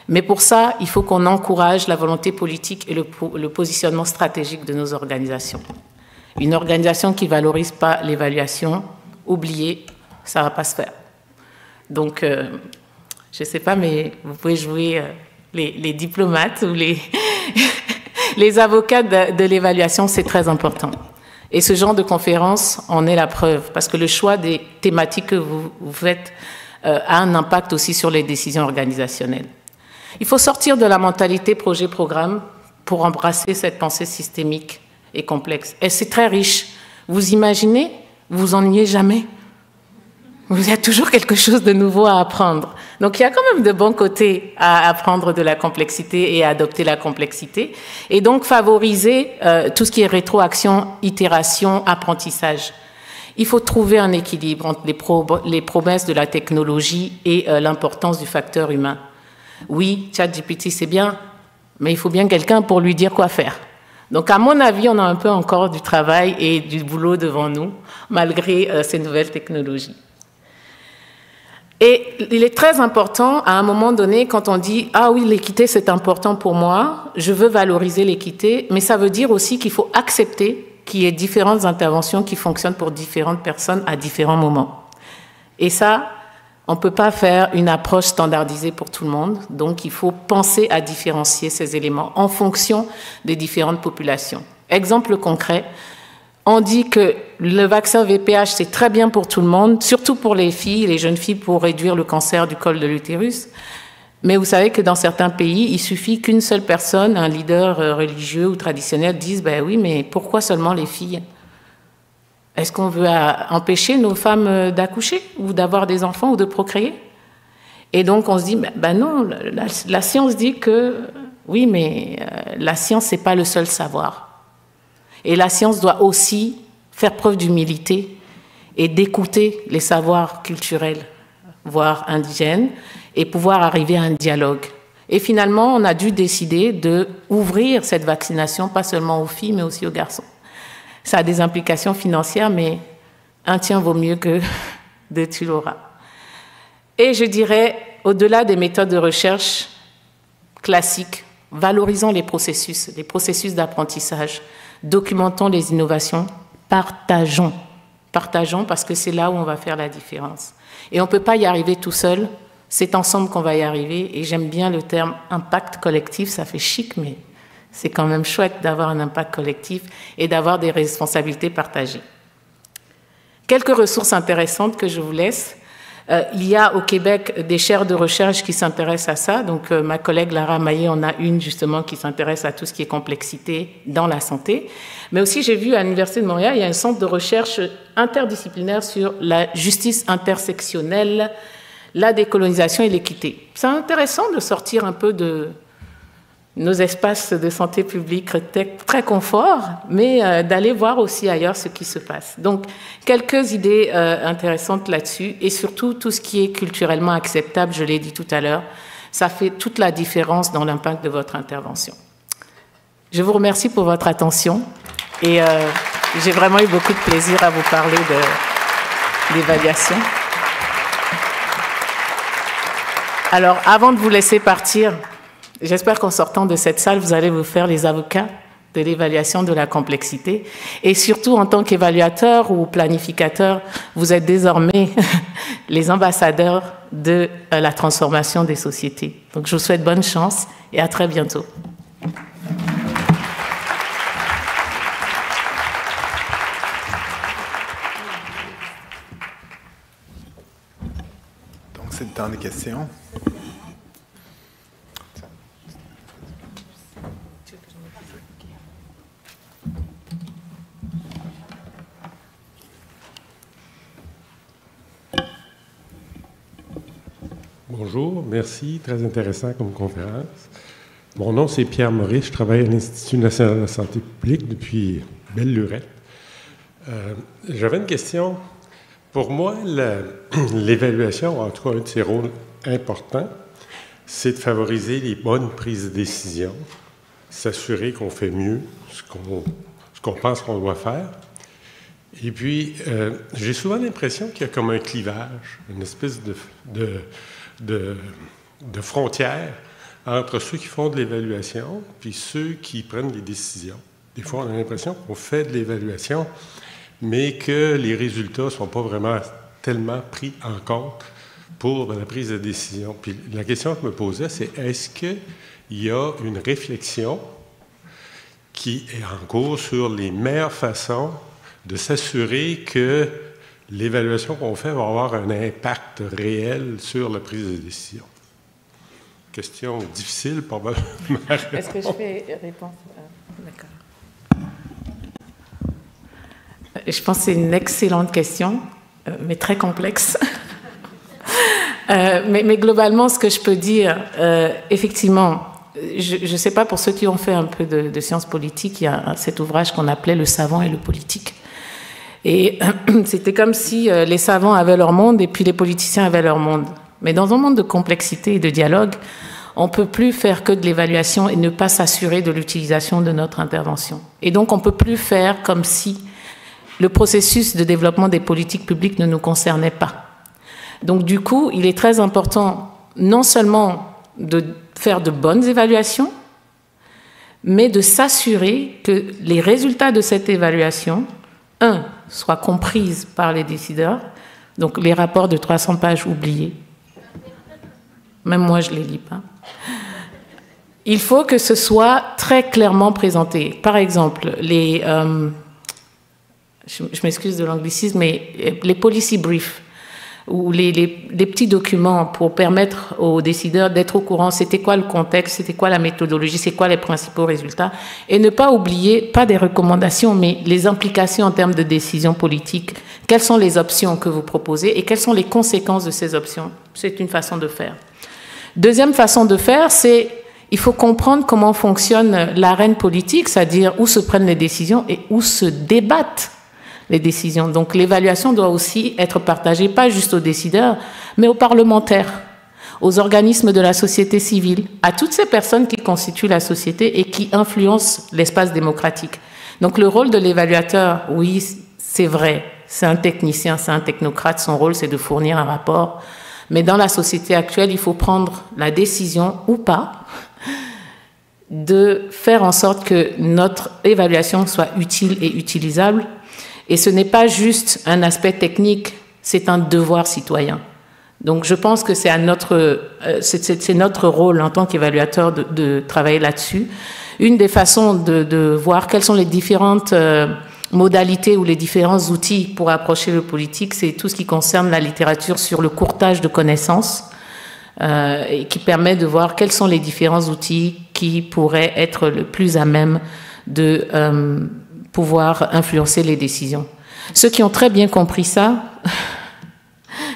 Mais pour ça, il faut qu'on encourage la volonté politique et le positionnement stratégique de nos organisations. Une organisation qui ne valorise pas l'évaluation, oubliez, ça ne va pas se faire. Donc, je ne sais pas, mais vous pouvez jouer les diplomates ou les avocats de l'évaluation, c'est très important. Et ce genre de conférence en est la preuve, parce que le choix des thématiques que vous faites a un impact aussi sur les décisions organisationnelles. Il faut sortir de la mentalité projet-programme pour embrasser cette pensée systémique et complexe. Et c'est très riche. Vous imaginez, vous ennuyez jamais. Il y a toujours quelque chose de nouveau à apprendre. Donc, il y a quand même de bons côtés à apprendre de la complexité et à adopter la complexité. Et donc, favoriser tout ce qui est rétroaction, itération, apprentissage. Il faut trouver un équilibre entre les promesses de la technologie et l'importance du facteur humain. Oui, ChatGPT, c'est bien, mais il faut bien quelqu'un pour lui dire quoi faire. Donc, à mon avis, on a un peu encore du travail et du boulot devant nous, malgré ces nouvelles technologies. Et il est très important, à un moment donné, quand on dit « Ah oui, l'équité, c'est important pour moi, je veux valoriser l'équité », mais ça veut dire aussi qu'il faut accepter qu'il y ait différentes interventions qui fonctionnent pour différentes personnes à différents moments. Et ça, on ne peut pas faire une approche standardisée pour tout le monde, donc il faut penser à différencier ces éléments en fonction des différentes populations. Exemple concret, on dit que le vaccin VPH, c'est très bien pour tout le monde, surtout pour les filles, les jeunes filles, pour réduire le cancer du col de l'utérus. Mais vous savez que dans certains pays, il suffit qu'une seule personne, un leader religieux ou traditionnel, dise « Ben oui, mais pourquoi seulement les filles ? Est-ce qu'on veut empêcher nos femmes d'accoucher ou d'avoir des enfants ou de procréer ?» Et donc on se dit « Ben non, la science dit que oui, mais la science, c'est pas le seul savoir. » Et la science doit aussi faire preuve d'humilité et d'écouter les savoirs culturels, voire indigènes, et pouvoir arriver à un dialogue. Et finalement, on a dû décider d'ouvrir cette vaccination, pas seulement aux filles, mais aussi aux garçons. Ça a des implications financières, mais un tien vaut mieux que deux tu l'auras. Et je dirais, au-delà des méthodes de recherche classiques, valorisons les processus d'apprentissage, documentons les innovations, partageons. Partageons parce que c'est là où on va faire la différence. Et on ne peut pas y arriver tout seul, c'est ensemble qu'on va y arriver. Et j'aime bien le terme impact collectif, ça fait chic, mais c'est quand même chouette d'avoir un impact collectif et d'avoir des responsabilités partagées. Quelques ressources intéressantes que je vous laisse. Il y a au Québec des chaires de recherche qui s'intéressent à ça. Donc, ma collègue Lara Maillet en a une justement qui s'intéresse à tout ce qui est complexité dans la santé. Mais aussi, j'ai vu à l'Université de Montréal, il y a un centre de recherche interdisciplinaire sur la justice intersectionnelle, la décolonisation et l'équité. C'est intéressant de sortir un peu de nos espaces de santé publique très confort, mais d'aller voir aussi ailleurs ce qui se passe. Donc, quelques idées intéressantes là-dessus, et surtout tout ce qui est culturellement acceptable, je l'ai dit tout à l'heure, ça fait toute la différence dans l'impact de votre intervention. Je vous remercie pour votre attention, et j'ai vraiment eu beaucoup de plaisir à vous parler d'évaluation. Alors, avant de vous laisser partir, j'espère qu'en sortant de cette salle, vous allez vous faire les avocats de l'évaluation de la complexité. Et surtout, en tant qu'évaluateur ou planificateur, vous êtes désormais les ambassadeurs de la transformation des sociétés. Donc, je vous souhaite bonne chance et à très bientôt.
temps des questions.
Bonjour, merci, très intéressant comme conférence. Mon nom, c'est Pierre Maurice, je travaille à l'Institut national de la santé publique depuis belle lurette. J'avais une question. Pour moi, l'évaluation, en tout cas, un de ses rôles importants, c'est de favoriser les bonnes prises de décision, s'assurer qu'on fait mieux ce qu'on pense qu'on doit faire. Et puis, j'ai souvent l'impression qu'il y a comme un clivage, une espèce de frontière entre ceux qui font de l'évaluation puis ceux qui prennent les décisions. Des fois, on a l'impression qu'on fait de l'évaluation, mais que les résultats ne sont pas vraiment tellement pris en compte pour la prise de décision. Puis la question que je me posais, c'est est-ce qu'il y a une réflexion qui est en cours sur les meilleures façons de s'assurer que l'évaluation qu'on fait va avoir un impact réel sur la prise de décision? Question difficile, probablement.
Est-ce que je fais réponse? D'accord. Je pense que c'est une excellente question, mais très complexe. Mais globalement, ce que je peux dire, effectivement, je ne sais pas, pour ceux qui ont fait un peu de sciences politiques, il y a cet ouvrage qu'on appelait « Le savant et le politique ». Et c'était comme si les savants avaient leur monde et puis les politiciens avaient leur monde. Mais dans un monde de complexité et de dialogue, on ne peut plus faire que de l'évaluation et ne pas s'assurer de l'utilisation de notre intervention. Et donc, on ne peut plus faire comme si le processus de développement des politiques publiques ne nous concernait pas. Donc, du coup, il est très important non seulement de faire de bonnes évaluations, mais de s'assurer que les résultats de cette évaluation, soient comprises par les décideurs. Donc, les rapports de 300 pages oubliés. Même moi, je ne les lis pas. Il faut que ce soit très clairement présenté. Par exemple, je m'excuse de l'anglicisme, mais les policy briefs, ou les petits documents pour permettre aux décideurs d'être au courant, c'était quoi le contexte, c'était quoi la méthodologie, c'est quoi les principaux résultats, et ne pas oublier, pas des recommandations, mais les implications en termes de décision politique. Quelles sont les options que vous proposez et quelles sont les conséquences de ces options? C'est une façon de faire. Deuxième façon de faire, c'est il faut comprendre comment fonctionne l'arène politique, c'est-à-dire où se prennent les décisions et où se débattent les décisions. Donc l'évaluation doit aussi être partagée, pas juste aux décideurs, mais aux parlementaires, aux organismes de la société civile, à toutes ces personnes qui constituent la société et qui influencent l'espace démocratique. Donc le rôle de l'évaluateur, oui, c'est vrai, c'est un technicien, c'est un technocrate, son rôle c'est de fournir un rapport, mais dans la société actuelle, il faut prendre la décision ou pas de faire en sorte que notre évaluation soit utile et utilisable. Et ce n'est pas juste un aspect technique, c'est un devoir citoyen. Donc je pense que c'est notre rôle en tant qu'évaluateur de travailler là-dessus. Une des façons de voir quelles sont les différentes modalités ou les différents outils pour approcher le politique, c'est tout ce qui concerne la littérature sur le courtage de connaissances et qui permet de voir quels sont les différents outils qui pourraient être le plus à même de pouvoir influencer les décisions. Ceux qui ont très bien compris ça,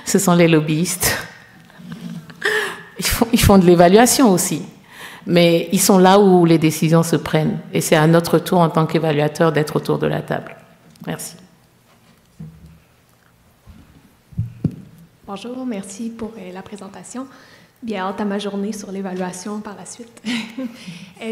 ce sont les lobbyistes. Ils font de l'évaluation aussi, mais ils sont là où les décisions se prennent. Et c'est à notre tour, en tant qu'évaluateur, d'être autour de la table. Merci.
Bonjour, merci pour la présentation. Bien hâte à ma journée sur l'évaluation par la suite.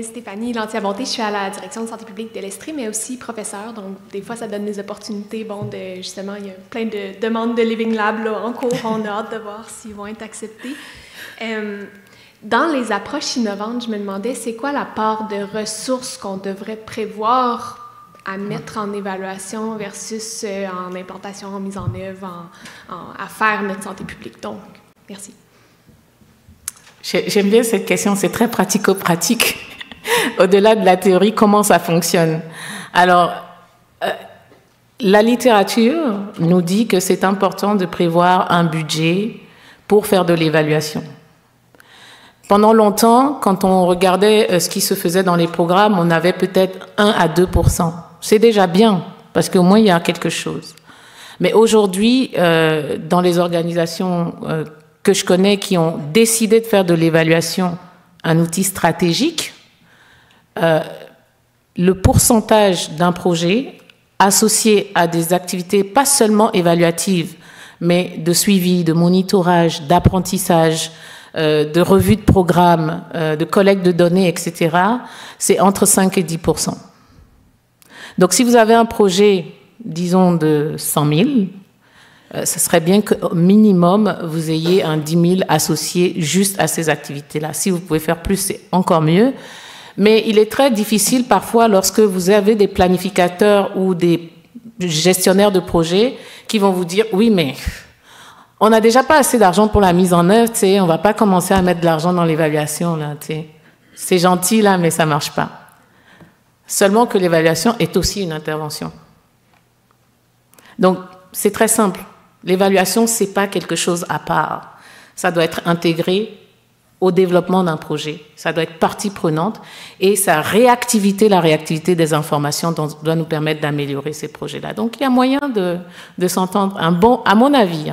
Stéphanie Lantier-Bonté, je suis à la direction de santé publique de l'Estrie, mais aussi professeure. Donc, des fois, ça donne des opportunités. Bon, justement, il y a plein de demandes de Living Lab là, en cours. On a hâte de voir s'ils vont être acceptés. Dans les approches innovantes, je me demandais, c'est quoi la part de ressources qu'on devrait prévoir à mettre en évaluation versus en implantation, en mise en œuvre, à faire notre santé publique. Donc, merci.
J'aime bien cette question, c'est très pratico-pratique. Au-delà de la théorie, comment ça fonctionne? Alors, la littérature nous dit que c'est important de prévoir un budget pour faire de l'évaluation. Pendant longtemps, quand on regardait ce qui se faisait dans les programmes, on avait peut-être 1 à 2%. C'est déjà bien, parce qu'au moins il y a quelque chose. Mais aujourd'hui, dans les organisations que je connais qui ont décidé de faire de l'évaluation un outil stratégique, le pourcentage d'un projet associé à des activités pas seulement évaluatives, mais de suivi, de monitorage, d'apprentissage, de revue de programme, de collecte de données, etc., c'est entre 5 et 10%. Donc si vous avez un projet, disons, de 100 000, ce serait bien qu'au minimum, vous ayez un 10 000 associé juste à ces activités-là. Si vous pouvez faire plus, c'est encore mieux. Mais il est très difficile parfois lorsque vous avez des planificateurs ou des gestionnaires de projets qui vont vous dire « Oui, mais on n'a déjà pas assez d'argent pour la mise en œuvre, tu sais, on ne va pas commencer à mettre de l'argent dans l'évaluation, là, tu sais. C'est gentil, là, mais ça ne marche pas. » Seulement que l'évaluation est aussi une intervention. Donc, c'est très simple. L'évaluation, ce n'est pas quelque chose à part. Ça doit être intégré au développement d'un projet. Ça doit être partie prenante et sa réactivité, la réactivité des informations doit nous permettre d'améliorer ces projets-là. Donc, il y a moyen de s'entendre. À mon avis,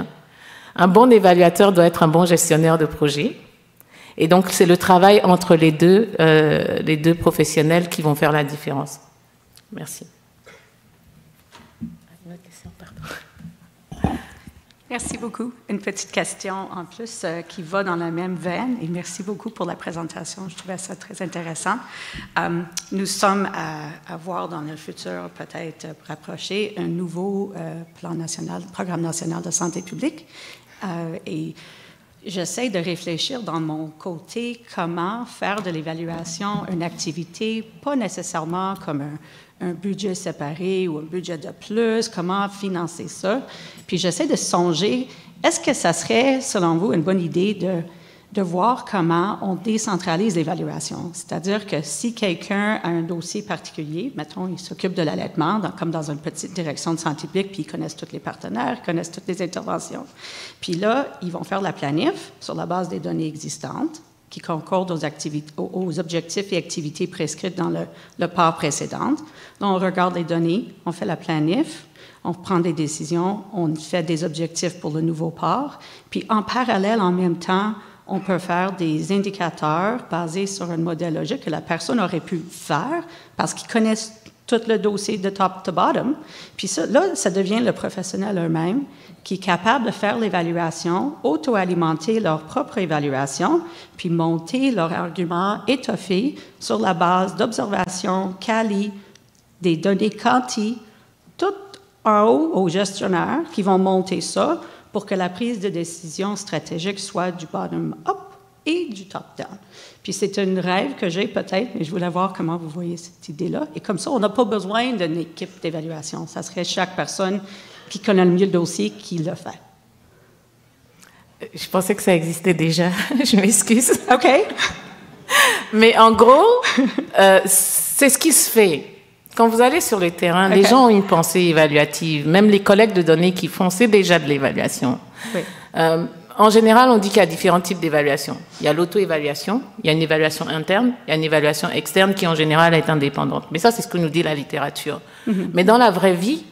un bon évaluateur doit être un bon gestionnaire de projet. Et donc, c'est le travail entre les deux professionnels qui vont faire la différence. Merci.
Merci beaucoup. Une petite question en plus qui va dans la même veine et merci beaucoup pour la présentation. Je trouvais ça très intéressant. Nous sommes à voir dans le futur, peut-être rapproché, un nouveau programme national de santé publique et j'essaie de réfléchir dans mon côté comment faire de l'évaluation une activité, pas nécessairement comme un budget séparé ou un budget de plus, comment financer ça. Puis j'essaie de songer, est-ce que ça serait, selon vous, une bonne idée de voir comment on décentralise l'évaluation? C'est-à-dire que si quelqu'un a un dossier particulier, mettons, il s'occupe de l'allaitement, comme dans une petite direction de santé publique, puis ils connaissent tous les partenaires, ils connaissent toutes les interventions. Puis là, ils vont faire la planif sur la base des données existantes, qui concordent aux objectifs et activités prescrites dans le part précédent. Donc, on regarde les données, on fait la planif, on prend des décisions, on fait des objectifs pour le nouveau part. Puis, en parallèle, en même temps, on peut faire des indicateurs basés sur un modèle logique que la personne aurait pu faire parce qu'ils connaissent tout le dossier de top to bottom. Puis ça, là, ça devient le professionnel eux-mêmes qui est capable de faire l'évaluation, auto-alimenter leur propre évaluation, puis monter leur argument étoffé sur la base d'observations quali, des données quanti, tout en haut aux gestionnaires qui vont monter ça pour que la prise de décision stratégique soit du bottom-up et du top-down. Puis c'est un rêve que j'ai peut-être, mais je voulais voir comment vous voyez cette idée-là. Et comme ça, on n'a pas besoin d'une équipe d'évaluation. Ça serait chaque personne qui connaît le mieux le dossier qui le fait.
Je pensais que ça existait déjà. Je m'excuse.
OK.
Mais en gros, c'est ce qui se fait. Quand vous allez sur le terrain, les gens ont une pensée évaluative. Même les collègues de données qui font, c'est déjà de l'évaluation. Oui. En général, on dit qu'il y a différents types d'évaluation. Il y a l'auto-évaluation, il y a une évaluation interne, il y a une évaluation externe qui, en général, est indépendante. Mais ça, c'est ce que nous dit la littérature. Mais dans la vraie vie,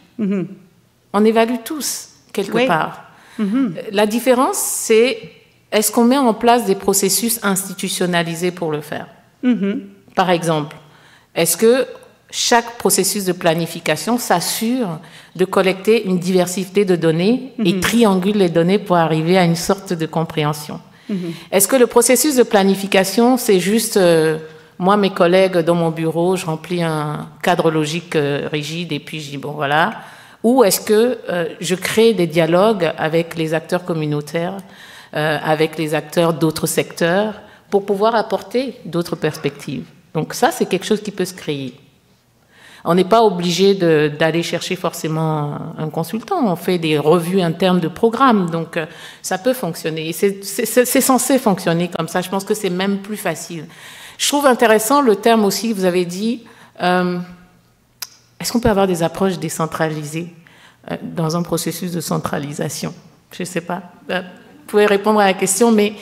on évalue tous, quelque part. La différence, c'est est-ce qu'on met en place des processus institutionnalisés pour le faire? Par exemple, est-ce que chaque processus de planification s'assure de collecter une diversité de données et triangule les données pour arriver à une sorte de compréhension? Est-ce que le processus de planification, c'est juste moi, mes collègues dans mon bureau, je remplis un cadre logique rigide et puis je dis bon voilà, ou est-ce que je crée des dialogues avec les acteurs communautaires, avec les acteurs d'autres secteurs pour pouvoir apporter d'autres perspectives? Donc ça, c'est quelque chose qui peut se créer. On n'est pas obligé d'aller chercher forcément un consultant. On fait des revues internes de programmes, donc ça peut fonctionner. C'est censé fonctionner comme ça. Je pense que c'est même plus facile. Je trouve intéressant le terme aussi, vous avez dit, est-ce qu'on peut avoir des approches décentralisées dans un processus de centralisation? Je ne sais pas. pouvez répondre à la question, mais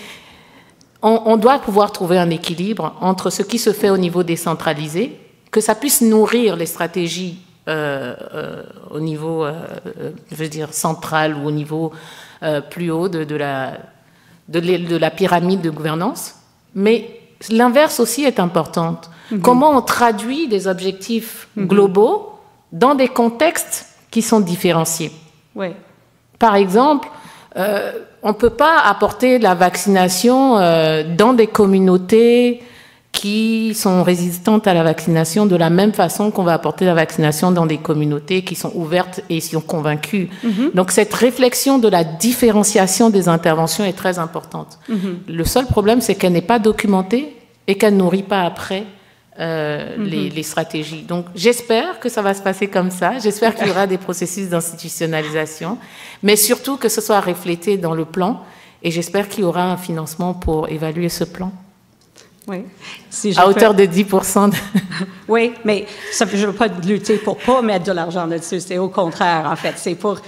on doit pouvoir trouver un équilibre entre ce qui se fait au niveau décentralisé, que ça puisse nourrir les stratégies au niveau, je veux dire, central ou au niveau plus haut de la pyramide de gouvernance, mais l'inverse aussi est importante. Comment on traduit des objectifs globaux dans des contextes qui sont différenciés.
Oui.
Par exemple, on ne peut pas apporter la vaccination dans des communautés qui sont résistantes à la vaccination de la même façon qu'on va apporter la vaccination dans des communautés qui sont ouvertes et sont convaincues. Donc cette réflexion de la différenciation des interventions est très importante. Le seul problème, c'est qu'elle n'est pas documentée et qu'elle ne nourrit pas après les stratégies. Donc j'espère que ça va se passer comme ça. J'espère qu'il y aura des processus d'institutionnalisation, mais surtout que ce soit reflété dans le plan, et j'espère qu'il y aura un financement pour évaluer ce plan.
Oui.
À hauteur de 10%.
Oui, mais je ne veux pas lutter pour ne pas mettre de l'argent là-dessus. C'est au contraire, en fait. C'est pour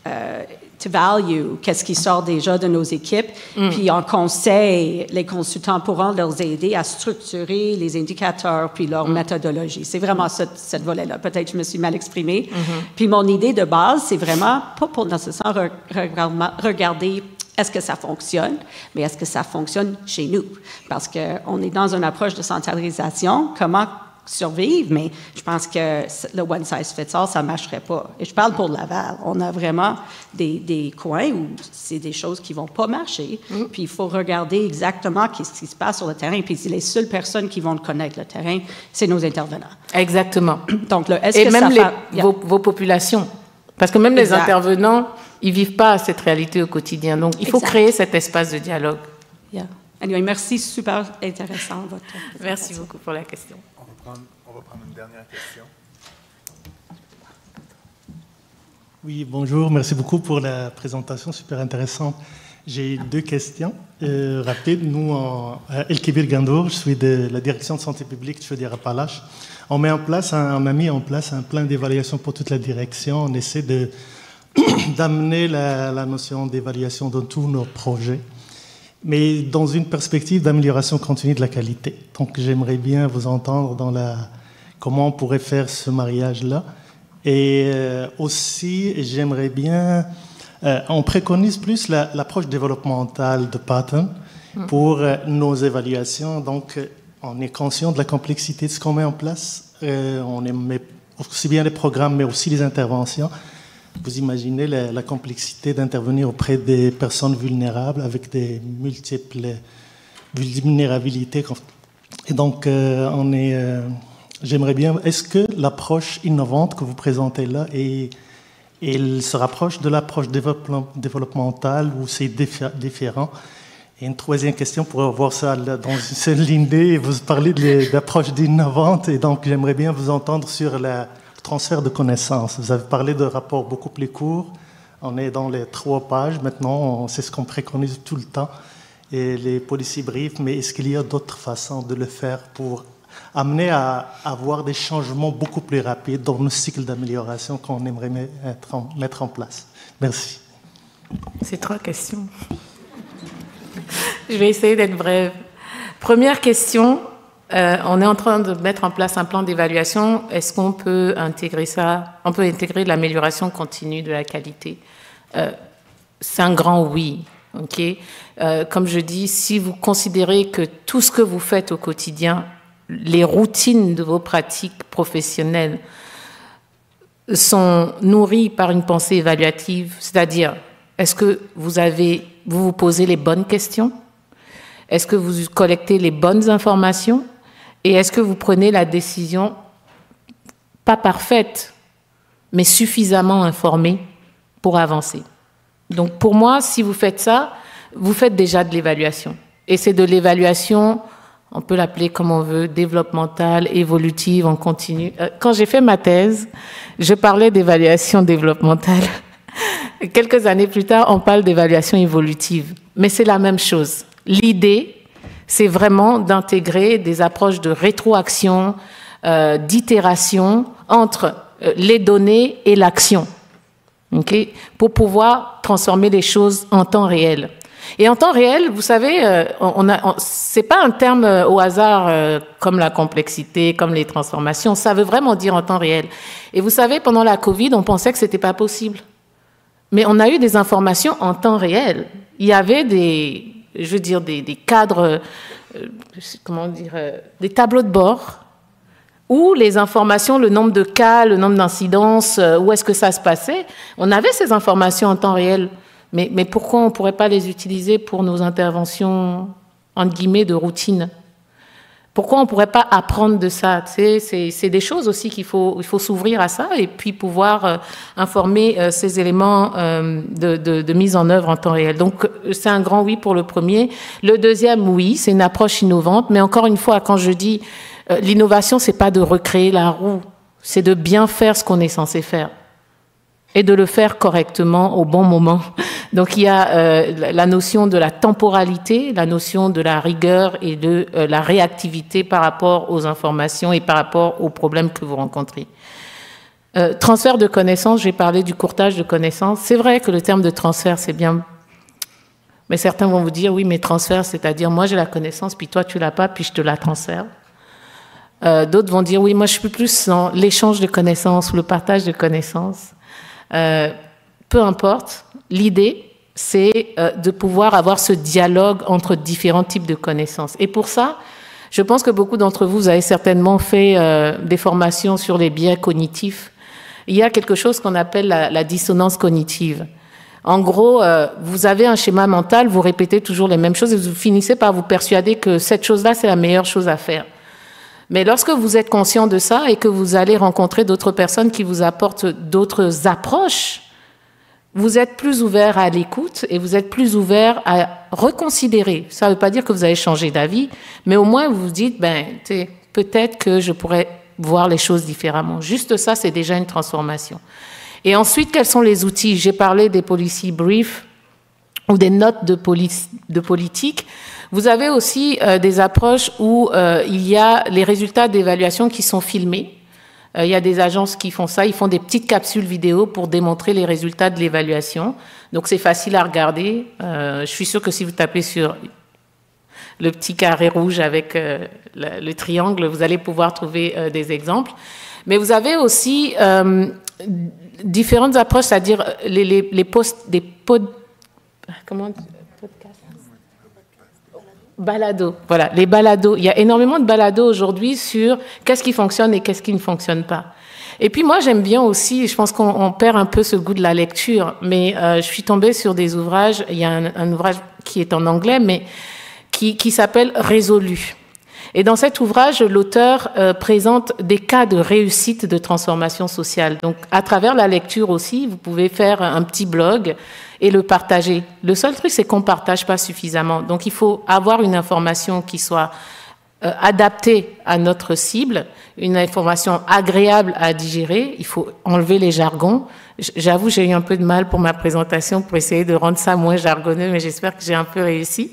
to value qu'est-ce qui sort déjà de nos équipes. Puis en conseil, les consultants pourront leur aider à structurer les indicateurs puis leur méthodologie. C'est vraiment cette volet-là. Peut-être que je me suis mal exprimée. Puis mon idée de base, c'est vraiment pas pour nécessairement regarder est-ce que ça fonctionne, mais est-ce que ça fonctionne chez nous? Parce qu'on est dans une approche de centralisation. Comment survivre? Mais je pense que le one size fits all, ça ne marcherait pas. Et je parle pour Laval. On a vraiment des coins où c'est des choses qui ne vont pas marcher. Puis il faut regarder exactement ce qui se passe sur le terrain. Puis les seules personnes qui vont connaître le terrain, c'est nos intervenants.
Exactement.
Donc, là, est-ce
et
que
même
ça
vos populations. Parce que même les intervenants, ils ne vivent pas cette réalité au quotidien. Donc, il faut créer cet espace de dialogue.
Yeah. Anyway, merci, super intéressant votre
Merci beaucoup pour la question.
On va prendre une dernière question.
Oui, bonjour, merci beaucoup pour la présentation, super intéressante. J'ai deux questions rapides. Nous, à El Kébir Gandour, je suis de la direction de santé publique de Chaudière-Appalaches. On a mis en place un plan d'évaluation pour toute la direction. On essaie d'amener la notion d'évaluation dans tous nos projets, mais dans une perspective d'amélioration continue de la qualité. Donc, j'aimerais bien vous entendre dans comment on pourrait faire ce mariage-là. Et aussi, j'aimerais bien... on préconise plus l'approche développementale de Pattern pour nos évaluations. Donc, on est conscient de la complexité de ce qu'on met en place. On aime aussi bien les programmes, mais aussi les interventions. Vous imaginez la complexité d'intervenir auprès des personnes vulnérables avec des multiples vulnérabilités. Et donc, j'aimerais bien... Est-ce que l'approche innovante que vous présentez là elle se rapproche de l'approche développementale ou c'est différent? Et une troisième question pour voir ça dans une seule ligne. Vous parlez d'approche innovante et donc j'aimerais bien vous entendre sur le transfert de connaissances. Vous avez parlé de rapports beaucoup plus courts. On est dans les 3 pages. Maintenant, c'est ce qu'on préconise tout le temps. Et les policy briefs, mais est-ce qu'il y a d'autres façons de le faire pour amener à avoir des changements beaucoup plus rapides dans nos cycles d'amélioration qu'on aimerait mettre en place? Merci.
C'est 3 questions. Je vais essayer d'être brève. Première question, on est en train de mettre en place un plan d'évaluation. Est-ce qu'on peut intégrer ça? On peut intégrer l'amélioration continue de la qualité. C'est un grand oui. Okay? Comme je dis, si vous considérez que tout ce que vous faites au quotidien, les routines de vos pratiques professionnelles sont nourries par une pensée évaluative, c'est-à-dire, est-ce que vous vous posez les bonnes questions? Est-ce que vous collectez les bonnes informations? Et est-ce que vous prenez la décision, pas parfaite, mais suffisamment informée pour avancer? Donc, pour moi, si vous faites ça, vous faites déjà de l'évaluation. Et c'est de l'évaluation, on peut l'appeler comme on veut, développementale, évolutive, en continu. Quand j'ai fait ma thèse, je parlais d'évaluation développementale. Quelques années plus tard, on parle d'évaluation évolutive. Mais c'est la même chose. L'idée, c'est vraiment d'intégrer des approches de rétroaction, d'itération entre les données et l'action. okay, pour pouvoir transformer les choses en temps réel. Et en temps réel, vous savez, c'est pas un terme au hasard comme la complexité, comme les transformations. Ça veut vraiment dire en temps réel. Et vous savez, pendant la COVID, on pensait que c'était pas possible. Mais on a eu des informations en temps réel. Il y avait des cadres, des tableaux de bord où les informations, le nombre de cas, le nombre d'incidences, où est-ce que ça se passait, on avait ces informations en temps réel. Mais pourquoi on ne pourrait pas les utiliser pour nos interventions, entre guillemets, de routine? Pourquoi on ne pourrait pas apprendre de ça? C'est des choses aussi il faut s'ouvrir à ça et puis pouvoir informer ces éléments de mise en œuvre en temps réel. Donc, c'est un grand oui pour le premier. Le deuxième, oui, c'est une approche innovante. Mais encore une fois, quand je dis l'innovation, ce n'est pas de recréer la roue, c'est de bien faire ce qu'on est censé faire et de le faire correctement au bon moment. Donc, il y a la notion de la temporalité, la notion de la rigueur et de la réactivité par rapport aux informations et par rapport aux problèmes que vous rencontrez. Transfert de connaissances, j'ai parlé du courtage de connaissances. C'est vrai que le terme de transfert, c'est bien. Mais certains vont vous dire, oui, mais transfert, c'est-à-dire, moi, j'ai la connaissance, puis toi, tu l'as pas, puis je te la transfère. D'autres vont dire, oui, moi, je suis plus dans l'échange de connaissances ou le partage de connaissances. Peu importe, l'idée, c'est de pouvoir avoir ce dialogue entre différents types de connaissances. Et pour ça, je pense que beaucoup d'entre vous avez certainement fait des formations sur les biais cognitifs. Il y a quelque chose qu'on appelle la dissonance cognitive. En gros, vous avez un schéma mental, vous répétez toujours les mêmes choses et vous finissez par vous persuader que cette chose-là, c'est la meilleure chose à faire. Mais lorsque vous êtes conscient de ça et que vous allez rencontrer d'autres personnes qui vous apportent d'autres approches, vous êtes plus ouvert à l'écoute et vous êtes plus ouvert à reconsidérer. Ça ne veut pas dire que vous allez changer d'avis, mais au moins vous vous dites, peut-être que je pourrais voir les choses différemment. Juste ça, c'est déjà une transformation. Et ensuite, quels sont les outils? J'ai parlé des policy briefs ou des notes de politique. Vous avez aussi des approches où il y a les résultats d'évaluation qui sont filmés. Il y a des agences qui font ça. Ils font des petites capsules vidéo pour démontrer les résultats de l'évaluation. Donc, c'est facile à regarder. Je suis sûre que si vous tapez sur le petit carré rouge avec le triangle, vous allez pouvoir trouver des exemples. Mais vous avez aussi différentes approches, c'est-à-dire balados. Voilà, les balados. Il y a énormément de balados aujourd'hui sur qu'est-ce qui fonctionne et qu'est-ce qui ne fonctionne pas. Et puis moi, j'aime bien aussi, je pense qu'on perd un peu ce goût de la lecture, mais je suis tombée sur des ouvrages, il y a un ouvrage qui est en anglais, mais qui s'appelle « Résolu ». Et dans cet ouvrage, l'auteur présente des cas de réussite de transformation sociale. Donc, à travers la lecture aussi, vous pouvez faire un petit blog et le partager. Le seul truc, c'est qu'on ne partage pas suffisamment. Donc, il faut avoir une information qui soit adaptée à notre cible, une information agréable à digérer. Il faut enlever les jargons. J'avoue, j'ai eu un peu de mal pour ma présentation pour essayer de rendre ça moins jargonneux, mais j'espère que j'ai un peu réussi.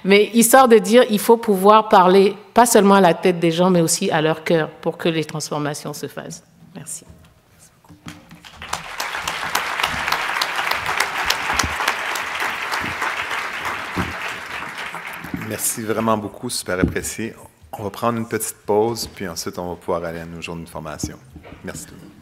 Mais histoire de dire, il faut pouvoir parler pas seulement à la tête des gens, mais aussi à leur cœur pour que les transformations se fassent. Merci.
Merci vraiment beaucoup, super apprécié. On va prendre une petite pause, puis ensuite on va pouvoir aller à nos journées de formation. Merci tout le monde.